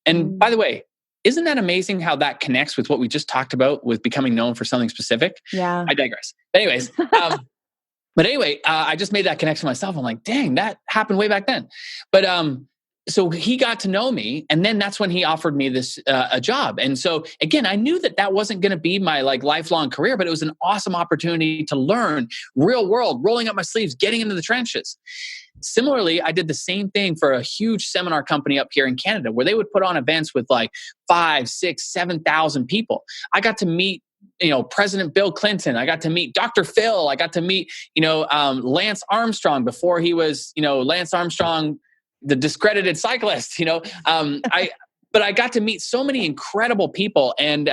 And by the way, isn't that amazing how that connects with what we just talked about with becoming known for something specific? Yeah. I digress. Anyways, I just made that connection myself. I'm like, dang, that happened way back then. But so he got to know me, and then that's when he offered me this a job. And so again, I knew that wasn't going to be my like lifelong career, but it was an awesome opportunity to learn real world, rolling up my sleeves, getting into the trenches. Similarly, I did the same thing for a huge seminar company up here in Canada, where they would put on events with like 5, 6, 7,000 people. I got to meet President Bill Clinton. I got to meet Dr. Phil. I got to meet Lance Armstrong before he was Lance Armstrong, the discredited cyclist, but I got to meet so many incredible people and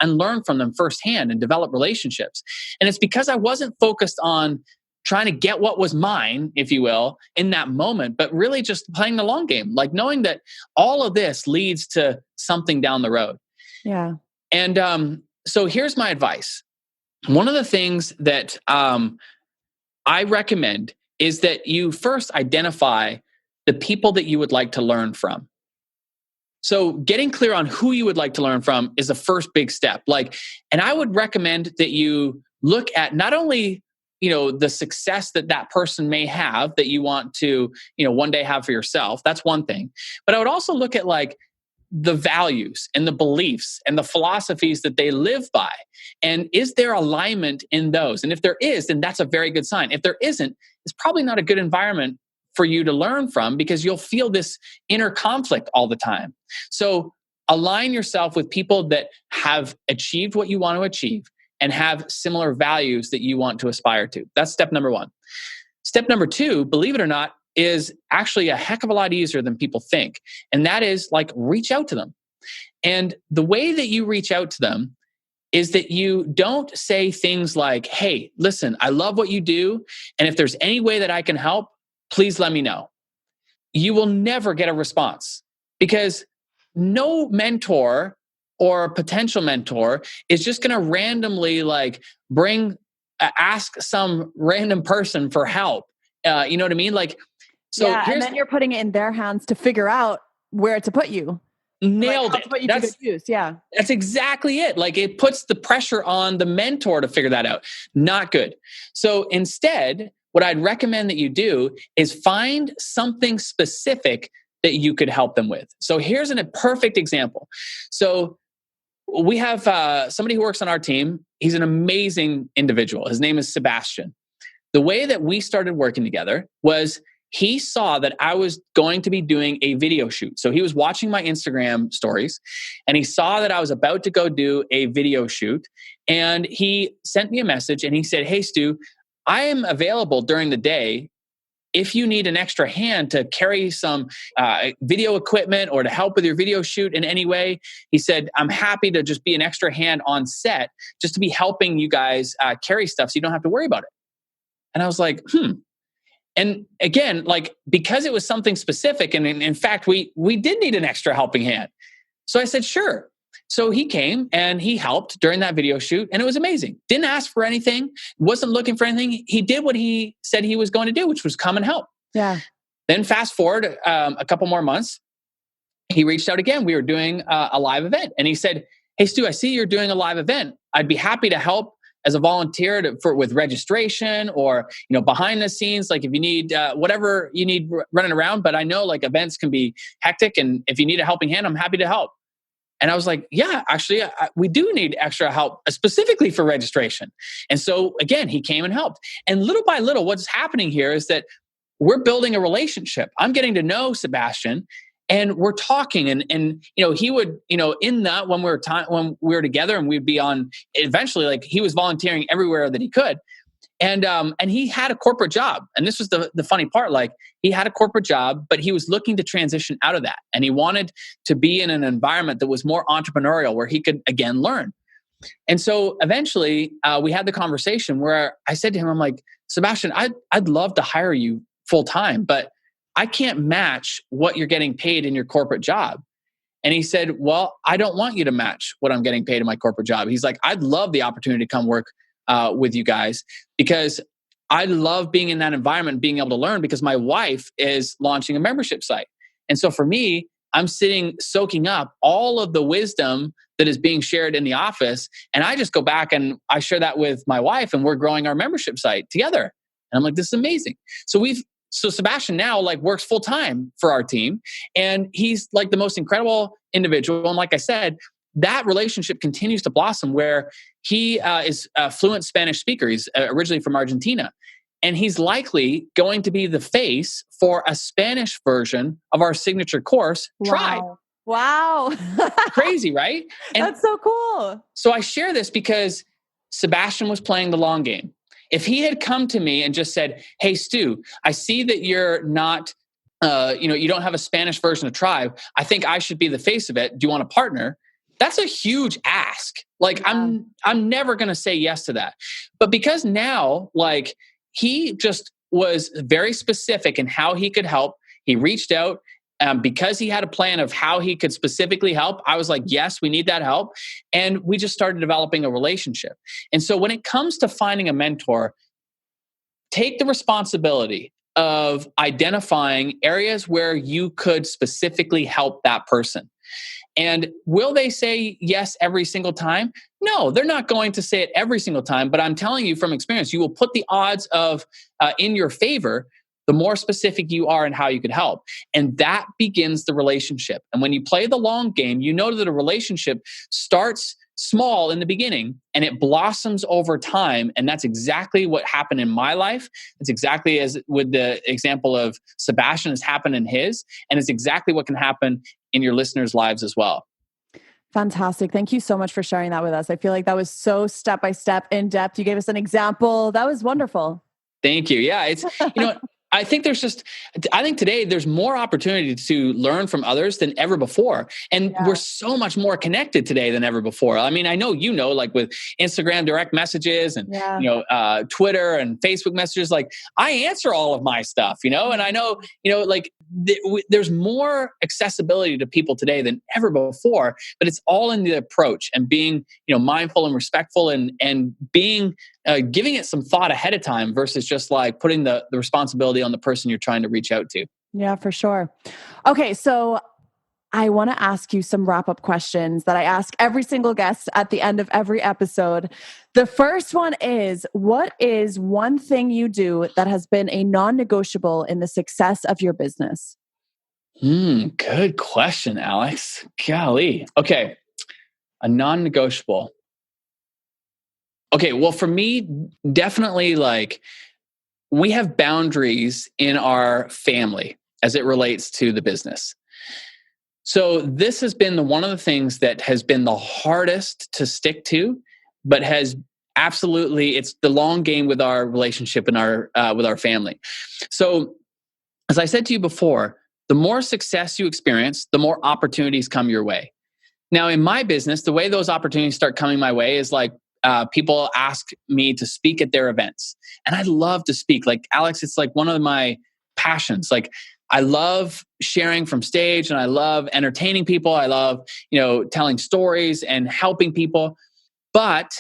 learn from them firsthand and develop relationships. And it's because I wasn't focused on trying to get what was mine, if you will, in that moment, but really just playing the long game, like knowing that all of this leads to something down the road. Yeah. And so here's my advice. One of the things that I recommend is that you first identify the people that you would like to learn from. So getting clear on who you would like to learn from is the first big step. And I would recommend that you look at not only, the success that person may have that you want to, one day have for yourself. That's one thing. But I would also look at the values and the beliefs and the philosophies that they live by. And is there alignment in those? And if there is, then that's a very good sign. If there isn't, it's probably not a good environment for you to learn from, because you'll feel this inner conflict all the time. So align yourself with people that have achieved what you want to achieve and have similar values that you want to aspire to. That's step number one. Step number two, believe it or not, is actually a heck of a lot easier than people think. And that is reach out to them. And the way that you reach out to them is that you don't say things like, hey, listen, I love what you do. And if there's any way that I can help, please let me know. You will never get a response, because no mentor or a potential mentor is just going to randomly like ask some random person for help. You know what I mean? Like, so Yeah, and here's then you're putting it in their hands to figure out where to put you. Like nailed how to it. put you to good use. Yeah. That's exactly it. Like it puts the pressure on the mentor to figure that out. Not good. So instead, what I'd recommend that you do is find something specific that you could help them with. So here's a perfect example. So we have somebody who works on our team. He's an amazing individual. His name is Sebastian. The way that we started working together was he saw that I was going to be doing a video shoot. So he was watching my Instagram stories and he saw that I was about to go do a video shoot. And he sent me a message and he said, "Hey, Stu, I am available during the day if you need an extra hand to carry some video equipment or to help with your video shoot in any way." He said, "I'm happy to just be an extra hand on set, just to be helping you guys carry stuff so you don't have to worry about it." And I was like, And again, like, because it was something specific, and in fact, we did need an extra helping hand. So I said, sure. So he came and he helped during that video shoot, and it was amazing. Didn't ask for anything, wasn't looking for anything. He did what he said he was going to do, which was come and help. Yeah. Then fast forward a couple more months, he reached out again. We were doing a live event, and he said, "Hey, Stu, I see you're doing a live event. I'd be happy to help as a volunteer with registration or behind the scenes, like if you need whatever you need running around. But I know like events can be hectic, and if you need a helping hand, I'm happy to help." And I was like, "Yeah, actually, we do need extra help specifically for registration." And so again, he came and helped. And little by little, what's happening here is that we're building a relationship. I'm getting to know Sebastian. And we're talking, and he would in that when we were together, and we'd be on eventually, like he was volunteering everywhere that he could, and he had a corporate job, and this was the funny part, like he had a corporate job, but he was looking to transition out of that, and he wanted to be in an environment that was more entrepreneurial, where he could again learn. And so eventually, we had the conversation where I said to him, I'm like, "Sebastian, I'd love to hire you full time, but I can't match what you're getting paid in your corporate job." And he said, "Well, I don't want you to match what I'm getting paid in my corporate job." He's like, "I'd love the opportunity to come work with you guys, because I love being in that environment, being able to learn, because my wife is launching a membership site. And so for me, I'm sitting soaking up all of the wisdom that is being shared in the office. And I just go back and I share that with my wife, and we're growing our membership site together." And I'm like, "This is amazing." So Sebastian now like works full time for our team, and he's like the most incredible individual. And like I said, that relationship continues to blossom, where he is a fluent Spanish speaker. He's originally from Argentina, and he's likely going to be the face for a Spanish version of our signature course, Tribe. Wow. Crazy, right? And that's so cool. So I share this because Sebastian was playing the long game. If he had come to me and just said, "Hey, Stu, I see that you're not, you don't have a Spanish version of Tribe. I think I should be the face of it. Do you want to partner?" That's a huge ask. Like, yeah. I'm never going to say yes to that. But because now, like, he just was very specific in how he could help. He reached out. Because he had a plan of how he could specifically help, I was like, yes, we need that help. And we just started developing a relationship. And so when it comes to finding a mentor, take the responsibility of identifying areas where you could specifically help that person. And will they say yes every single time? No, they're not going to say it every single time. But I'm telling you from experience, you will put the odds of in your favor the more specific you are in how you could help. And that begins the relationship. And when you play the long game, you know that a relationship starts small in the beginning and it blossoms over time. And that's exactly what happened in my life. It's exactly as with the example of Sebastian has happened in his. And it's exactly what can happen in your listeners' lives as well. Fantastic. Thank you so much for sharing that with us. I feel like that was so step-by-step, in depth. You gave us an example. That was wonderful. Thank you. Yeah, it's, I think today there's more opportunity to learn from others than ever before. And we're so much more connected today than ever before. I mean, I know, like with Instagram direct messages and, Twitter and Facebook messages, like I answer all of my stuff, and I know, like there's more accessibility to people today than ever before, but it's all in the approach and being, mindful and respectful and being, giving it some thought ahead of time versus just like putting the responsibility on the person you're trying to reach out to. Yeah, for sure. Okay. So I want to ask you some wrap-up questions that I ask every single guest at the end of every episode. The first one is, what is one thing you do that has been a non-negotiable in the success of your business? Good question, Alex. Golly. Okay. A non-negotiable. Okay. Well, for me, definitely like we have boundaries in our family as it relates to the business. So this has been one of the things that has been the hardest to stick to, but has absolutely, it's the long game with our relationship and with our family. So as I said to you before, the more success you experience, the more opportunities come your way. Now in my business, the way those opportunities start coming my way is like, people ask me to speak at their events. And I love to speak. Like, Alex, it's like one of my passions. Like, I love sharing from stage and I love entertaining people. I love, telling stories and helping people. But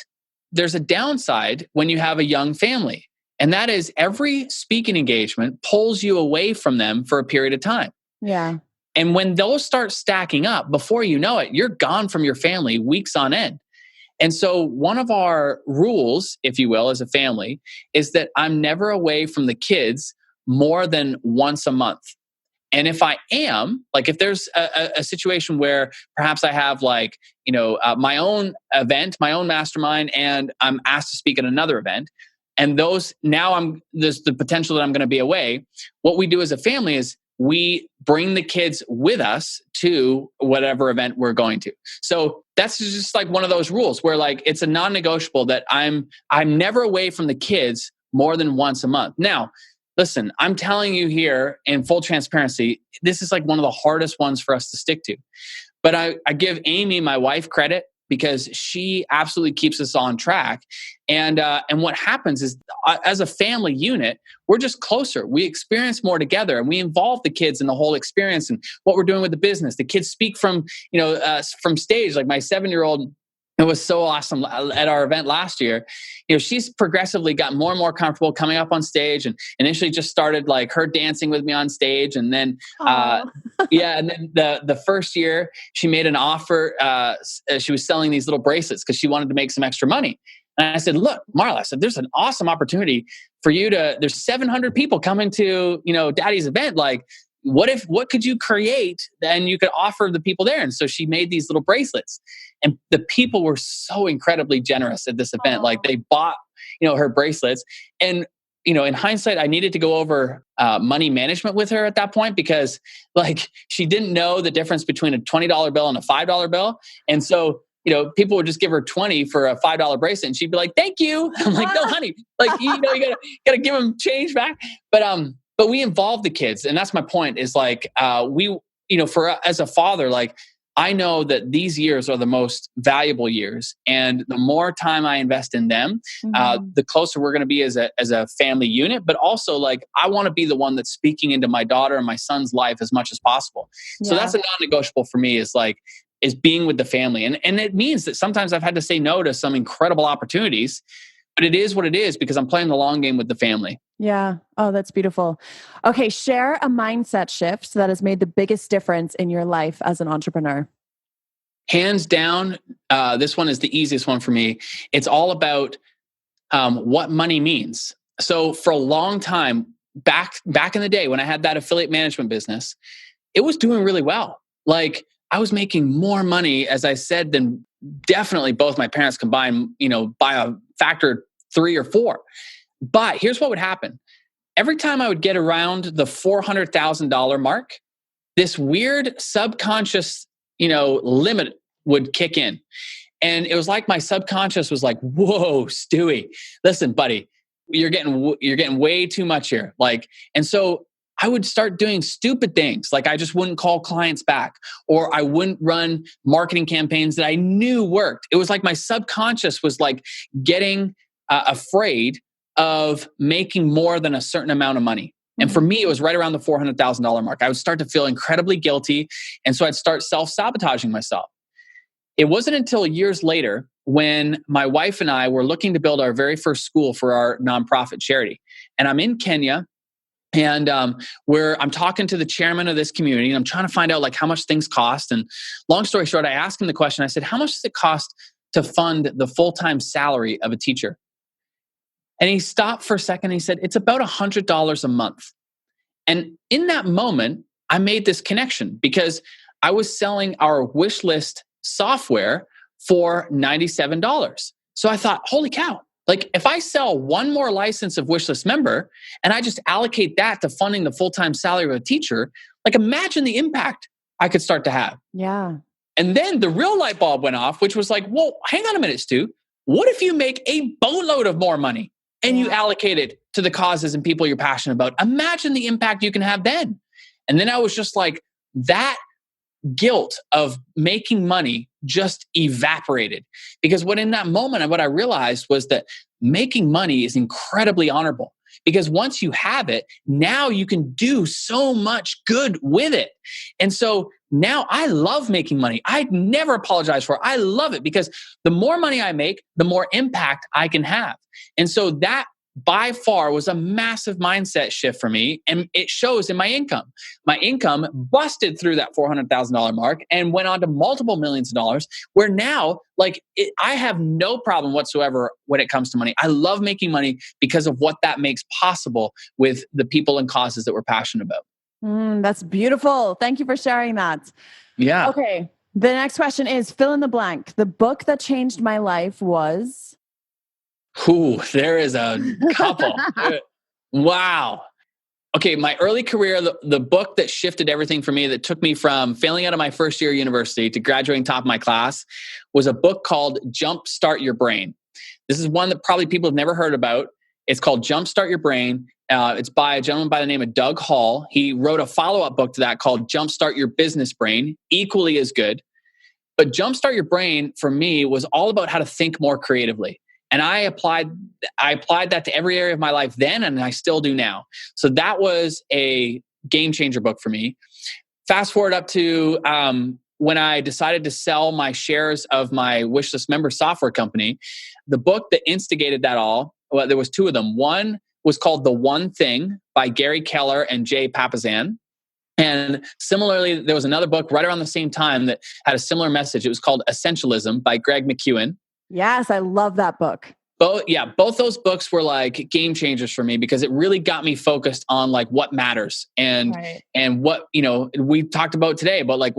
there's a downside when you have a young family. And that is every speaking engagement pulls you away from them for a period of time. Yeah. And when those start stacking up, before you know it, you're gone from your family weeks on end. And so one of our rules, if you will, as a family, is that I'm never away from the kids more than once a month. And if I am, like if there's a situation where perhaps I have like, my own event, my own mastermind, and I'm asked to speak at another event, and there's the potential that I'm going to be away, what we do as a family is we bring the kids with us to whatever event we're going to. So that's just like one of those rules where like it's a non-negotiable that I'm never away from the kids more than once a month. Now, listen, I'm telling you here in full transparency, this is like one of the hardest ones for us to stick to. But I give Amy, my wife, credit because she absolutely keeps us on track. And what happens is, as a family unit, we're just closer. We experience more together, and we involve the kids in the whole experience and what we're doing with the business. The kids speak from stage. Like my 7-year-old, it was so awesome at our event last year. She's progressively got more and more comfortable coming up on stage, and initially just started like her dancing with me on stage. And then, and then the first year she made an offer. She was selling these little bracelets because she wanted to make some extra money. And I said, look, Marla, I said, there's an awesome opportunity for you there's 700 people coming to, Daddy's event. Like, what could you create then you could offer the people there? And so she made these little bracelets, and the people were so incredibly generous at this event. Like they bought, her bracelets. And, in hindsight, I needed to go over money management with her at that point because like she didn't know the difference between a $20 bill and a $5 bill. And so, people would just give her 20 for a $5 bracelet and she'd be like, thank you. I'm like, no, honey, like, you gotta give them change back. But we involve the kids. And that's my point is like, as a father, like I know that these years are the most valuable years. And the more time I invest in them, the closer we're going to be as a family unit. But also like, I want to be the one that's speaking into my daughter and my son's life as much as possible. Yeah. So that's a non-negotiable for me is being with the family. And it means that sometimes I've had to say no to some incredible opportunities, but it is what it is because I'm playing the long game with the family. Yeah. Oh, that's beautiful. Okay. Share a mindset shift that has made the biggest difference in your life as an entrepreneur. Hands down, this one is the easiest one for me. It's all about what money means. So for a long time, back in the day when I had that affiliate management business, it was doing really well. Like I was making more money, as I said, than definitely both my parents combined, by a factor 3 or 4. But here's what would happen. Every time I would get around the $400,000 mark, this weird subconscious, limit would kick in. And it was like my subconscious was like, whoa, Stewie, listen, buddy, you're getting way too much here. Like, and so I would start doing stupid things. Like I just wouldn't call clients back, or I wouldn't run marketing campaigns that I knew worked. It was like my subconscious was like getting afraid of making more than a certain amount of money. And for me, it was right around the $400,000 mark. I would start to feel incredibly guilty. And so I'd start self-sabotaging myself. It wasn't until years later when my wife and I were looking to build our very first school for our nonprofit charity. And I'm in Kenya, and I'm talking to the chairman of this community, and I'm trying to find out like how much things cost. And long story short, I asked him the question. I said, how much does it cost to fund the full-time salary of a teacher? And he stopped for a second. And he said, it's about $100 a month. And in that moment, I made this connection because I was selling our wish list software for $97. So I thought, holy cow, like if I sell one more license of Wishlist Member and I just allocate that to funding the full-time salary of a teacher, like imagine the impact I could start to have. Yeah. And then the real light bulb went off, which was like, whoa, hang on a minute, Stu. What if you make a boatload of more money and you allocate it to the causes and people you're passionate about? Imagine the impact you can have then. And then I was just like, that guilt of making money just evaporated. Because in that moment, what I realized was that making money is incredibly honorable. Because once you have it, now you can do so much good with it. And so now I love making money. I never apologize for it. I love it because the more money I make, the more impact I can have. And so that by far was a massive mindset shift for me. And it shows in my income. My income busted through that $400,000 mark and went on to multiple millions of dollars, where now I have no problem whatsoever when it comes to money. I love making money because of what that makes possible with the people and causes that we're passionate about. That's beautiful. Thank you for sharing that. Yeah. Okay. The next question is fill in the blank. The book that changed my life was... Ooh, there is a couple. Wow. Okay, my early career, the book that shifted everything for me, that took me from failing out of my first year of university to graduating top of my class, was a book called Jumpstart Your Brain. This is one that probably people have never heard about. It's called Jumpstart Your Brain. It's by a gentleman by the name of Doug Hall. He wrote a follow-up book to that called Jumpstart Your Business Brain, equally as good. But Jumpstart Your Brain, for me, was all about how to think more creatively. And I applied that to every area of my life then, and I still do now. So that was a game changer book for me. Fast forward up to when I decided to sell my shares of my Wishlist Member software company. The book that instigated that all, well, there was two of them. One was called The One Thing by Gary Keller and Jay Papasan. And similarly, there was another book right around the same time that had a similar message. It was called Essentialism by Greg McKeown. Yes, I love that book. Both those books were like game changers for me because it really got me focused on like what matters and what, we talked about today about like,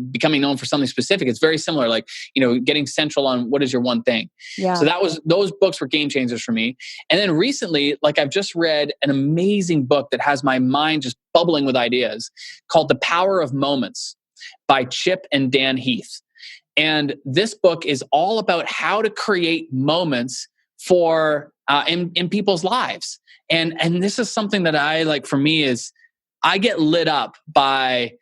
becoming known for something specific. It's very similar, like, getting central on what is your one thing. Yeah. So those books were game changers for me. And then recently, like I've just read an amazing book that has my mind just bubbling with ideas called The Power of Moments by Chip and Dan Heath. And this book is all about how to create moments for in people's lives. And this is something that I like. For me, is I get lit up by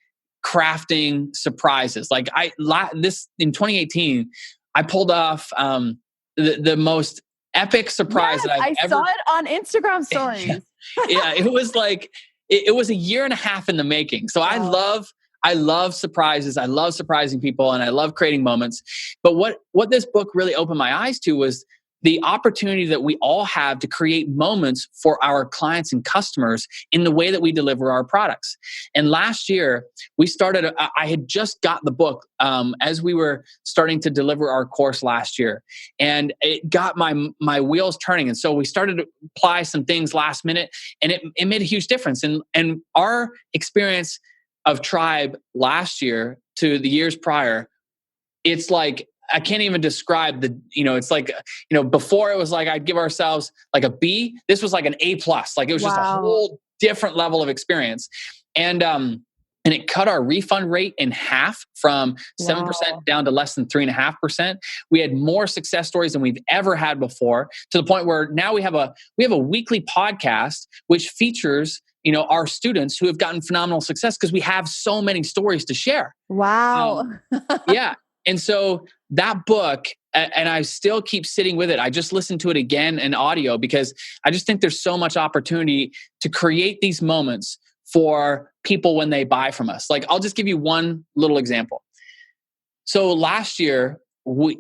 crafting surprises. Like this in 2018, I pulled off the most epic surprise that I've ever. I saw it on Instagram stories. Yeah, it was like it was a year and a half in the making. So I love surprises. I love surprising people, and I love creating moments. But what this book really opened my eyes to was the opportunity that we all have to create moments for our clients and customers in the way that we deliver our products. And last year, we started, I had just got the book as we were starting to deliver our course last year. And it got my wheels turning. And so we started to apply some things last minute, and it made a huge difference. And our experience of Tribe last year to the years prior, it's like, I can't even describe it's like, before it was like, I'd give ourselves like a B. This was like an A+. Like it was just a whole different level of experience. And and it cut our refund rate in half from 7% down to less than 3.5%. We had more success stories than we've ever had before, to the point where now we have a weekly podcast which features, our students who have gotten phenomenal success because we have so many stories to share. Wow. Yeah. And so that book, and I still keep sitting with it. I just listened to it again in audio because I just think there's so much opportunity to create these moments for people when they buy from us. Like, I'll just give you one little example. So last year, one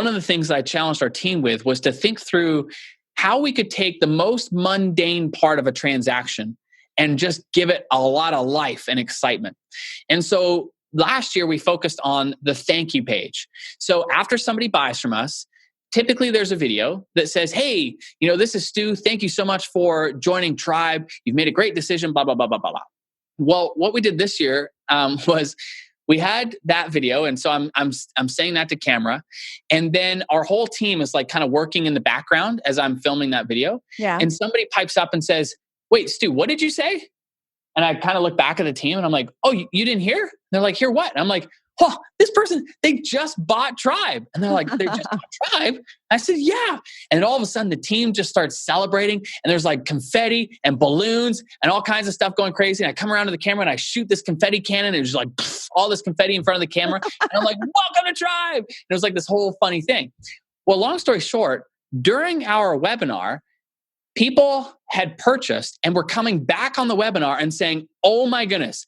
of the things that I challenged our team with was to think through how we could take the most mundane part of a transaction and just give it a lot of life and excitement. And so last year, we focused on the thank you page. So after somebody buys from us, typically there's a video that says, hey, this is Stu. Thank you so much for joining Tribe. You've made a great decision, blah, blah, blah, blah, blah, blah. Well, what we did this year was we had that video. And so I'm saying that to camera. And then our whole team is like kind of working in the background as I'm filming that video. Yeah. And somebody pipes up and says, wait, Stu, what did you say? And I kind of look back at the team and I'm like, oh, you didn't hear? And they're like, hear what? And I'm like, oh, this person, they just bought Tribe. And they're like, they just bought Tribe? I said, yeah. And then all of a sudden the team just starts celebrating and there's like confetti and balloons and all kinds of stuff going crazy. And I come around to the camera and I shoot this confetti cannon and it's just like all this confetti in front of the camera. And I'm like, welcome to Tribe. And it was like this whole funny thing. Well, long story short, during our webinar, people had purchased and were coming back on the webinar and saying, oh my goodness,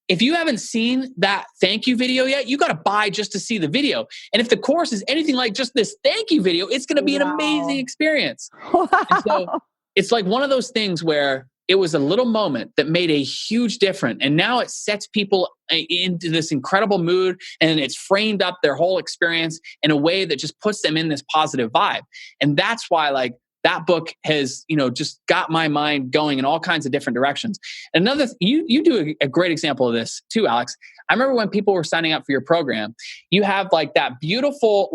if you haven't seen that thank you video yet, you got to buy just to see the video. And if the course is anything like just this thank you video, it's going to be an amazing experience. Wow. And so it's like one of those things where it was a little moment that made a huge difference. And now it sets people into this incredible mood and it's framed up their whole experience in a way that just puts them in this positive vibe. And that's why that book has, just got my mind going in all kinds of different directions. Another, you do a great example of this too, Alex. I remember when people were signing up for your program, you have like that beautiful,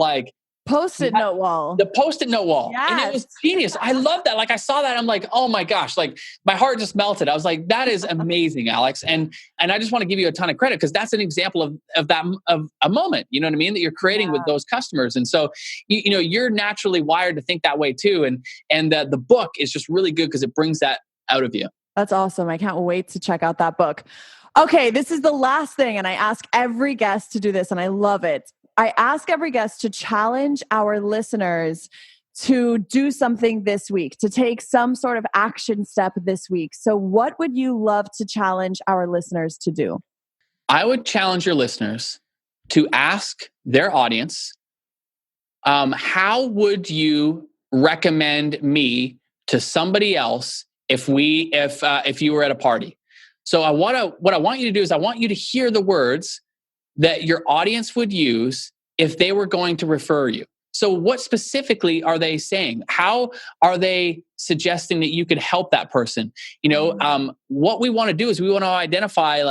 Post-it note wall. The Post-it note wall. Yes. And it was genius. I love that. Like I saw that. I'm like, oh my gosh, my heart just melted. I was like, that is amazing, Alex. And I just want to give you a ton of credit because that's an example of a moment, you know what I mean? That you're creating with those customers. And so, you're naturally wired to think that way too. And the book is just really good because it brings that out of you. That's awesome. I can't wait to check out that book. Okay. This is the last thing. And I ask every guest to do this and I love it. I ask every guest to challenge our listeners to do something this week, to take some sort of action step this week. So what would you love to challenge our listeners to do? I would challenge your listeners to ask their audience, how would you recommend me to somebody else if you were at a party? So what I want you to do is I want you to hear the words that your audience would use if they were going to refer you. So what specifically are they saying? How are they suggesting that you could help that person? What we want to do is we want to identify,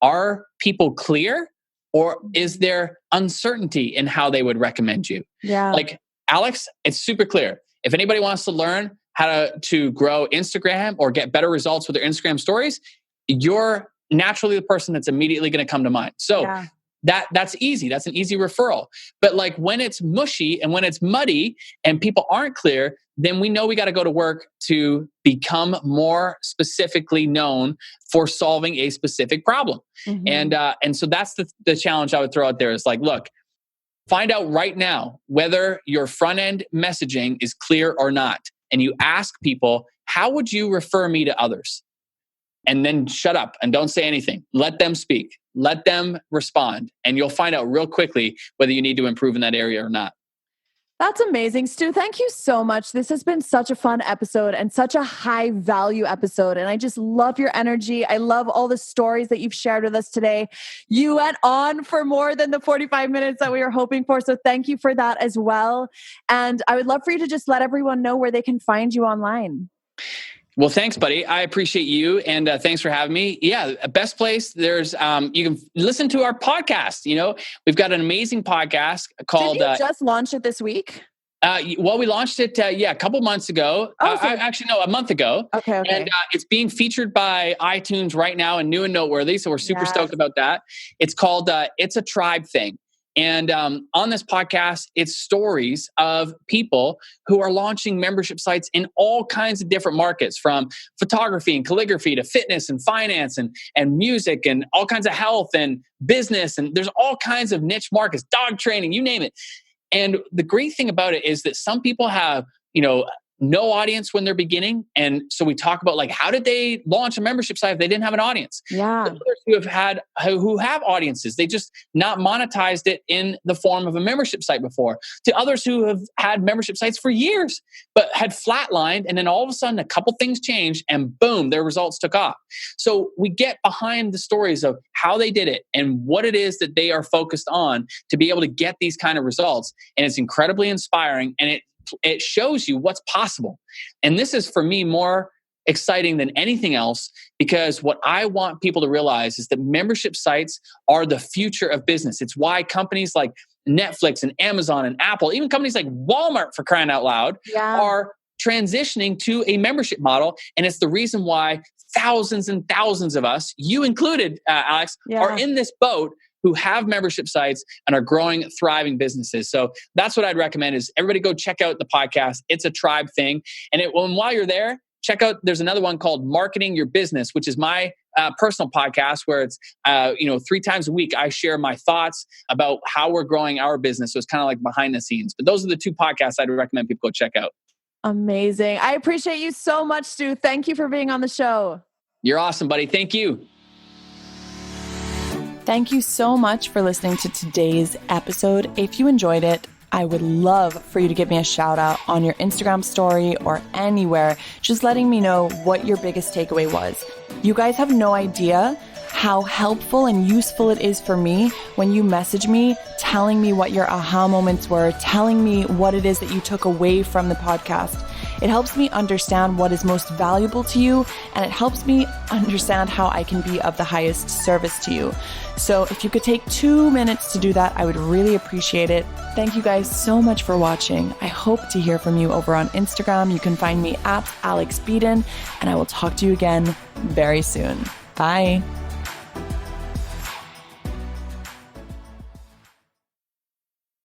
are people clear or is there uncertainty in how they would recommend you? Yeah. Like Alex, it's super clear. If anybody wants to learn how to grow Instagram or get better results with their Instagram stories, you're naturally the person that's immediately going to come to mind. So that's easy. That's an easy referral. But when it's mushy and when it's muddy and people aren't clear, then we know we got to go to work to become more specifically known for solving a specific problem. Mm-hmm. And so that's the challenge I would throw out there is look, find out right now whether your front end messaging is clear or not. And you ask people, how would you refer me to others? And then shut up and don't say anything. Let them speak. Let them respond. And you'll find out real quickly whether you need to improve in that area or not. That's amazing, Stu. Thank you so much. This has been such a fun episode and such a high value episode. And I just love your energy. I love all the stories that you've shared with us today. You went on for more than the 45 minutes that we were hoping for. So thank you for that as well. And I would love for you to just let everyone know where they can find you online. Well, thanks, buddy. I appreciate you. And thanks for having me. Yeah, best place. There's, you can listen to our podcast. We've got an amazing podcast called... Did you just launch it this week? Well, we launched it, a couple months ago. Actually, no, a month ago. Okay. And it's being featured by iTunes right now and new and noteworthy. So we're super stoked about that. It's called It's a Tribe Thing. And on this podcast, it's stories of people who are launching membership sites in all kinds of different markets, from photography and calligraphy to fitness and finance and music and all kinds of health and business. And there's all kinds of niche markets, dog training, you name it. And the great thing about it is that some people have, no audience when they're beginning. And so we talk about, like, how did they launch a membership site if they didn't have an audience? Yeah. Others who have audiences, they just not monetized it in the form of a membership site before. To others who have had membership sites for years, but had flatlined, and then all of a sudden a couple things changed and boom, their results took off. So we get behind the stories of how they did it and what it is that they are focused on to be able to get these kind of results. And it's incredibly inspiring, and it shows you what's possible. And this is, for me, more exciting than anything else, because what I want people to realize is that membership sites are the future of business. It's why companies like Netflix and Amazon and Apple, even companies like Walmart, for crying out loud, are transitioning to a membership model. And it's the reason why thousands and thousands of us, you included, Alex, are in this boat, who have membership sites and are growing, thriving businesses. So that's what I'd recommend, is everybody go check out the podcast. It's a Tribe Thing. And while you're there, check out, there's another one called Marketing Your Business, which is my personal podcast, where it's, 3 times a week, I share my thoughts about how we're growing our business. So it's kind of like behind the scenes. But those are the 2 podcasts I'd recommend people go check out. Amazing. I appreciate you so much, Stu. Thank you for being on the show. You're awesome, buddy. Thank you. Thank you so much for listening to today's episode. If you enjoyed it, I would love for you to give me a shout out on your Instagram story or anywhere, just letting me know what your biggest takeaway was. You guys have no idea how helpful and useful it is for me when you message me telling me what your aha moments were, telling me what it is that you took away from the podcast. It helps me understand what is most valuable to you, and it helps me understand how I can be of the highest service to you. So if you could take 2 minutes to do that, I would really appreciate it. Thank you guys so much for watching. I hope to hear from you over on Instagram. You can find me at Alex Beadon, and I will talk to you again very soon. Bye.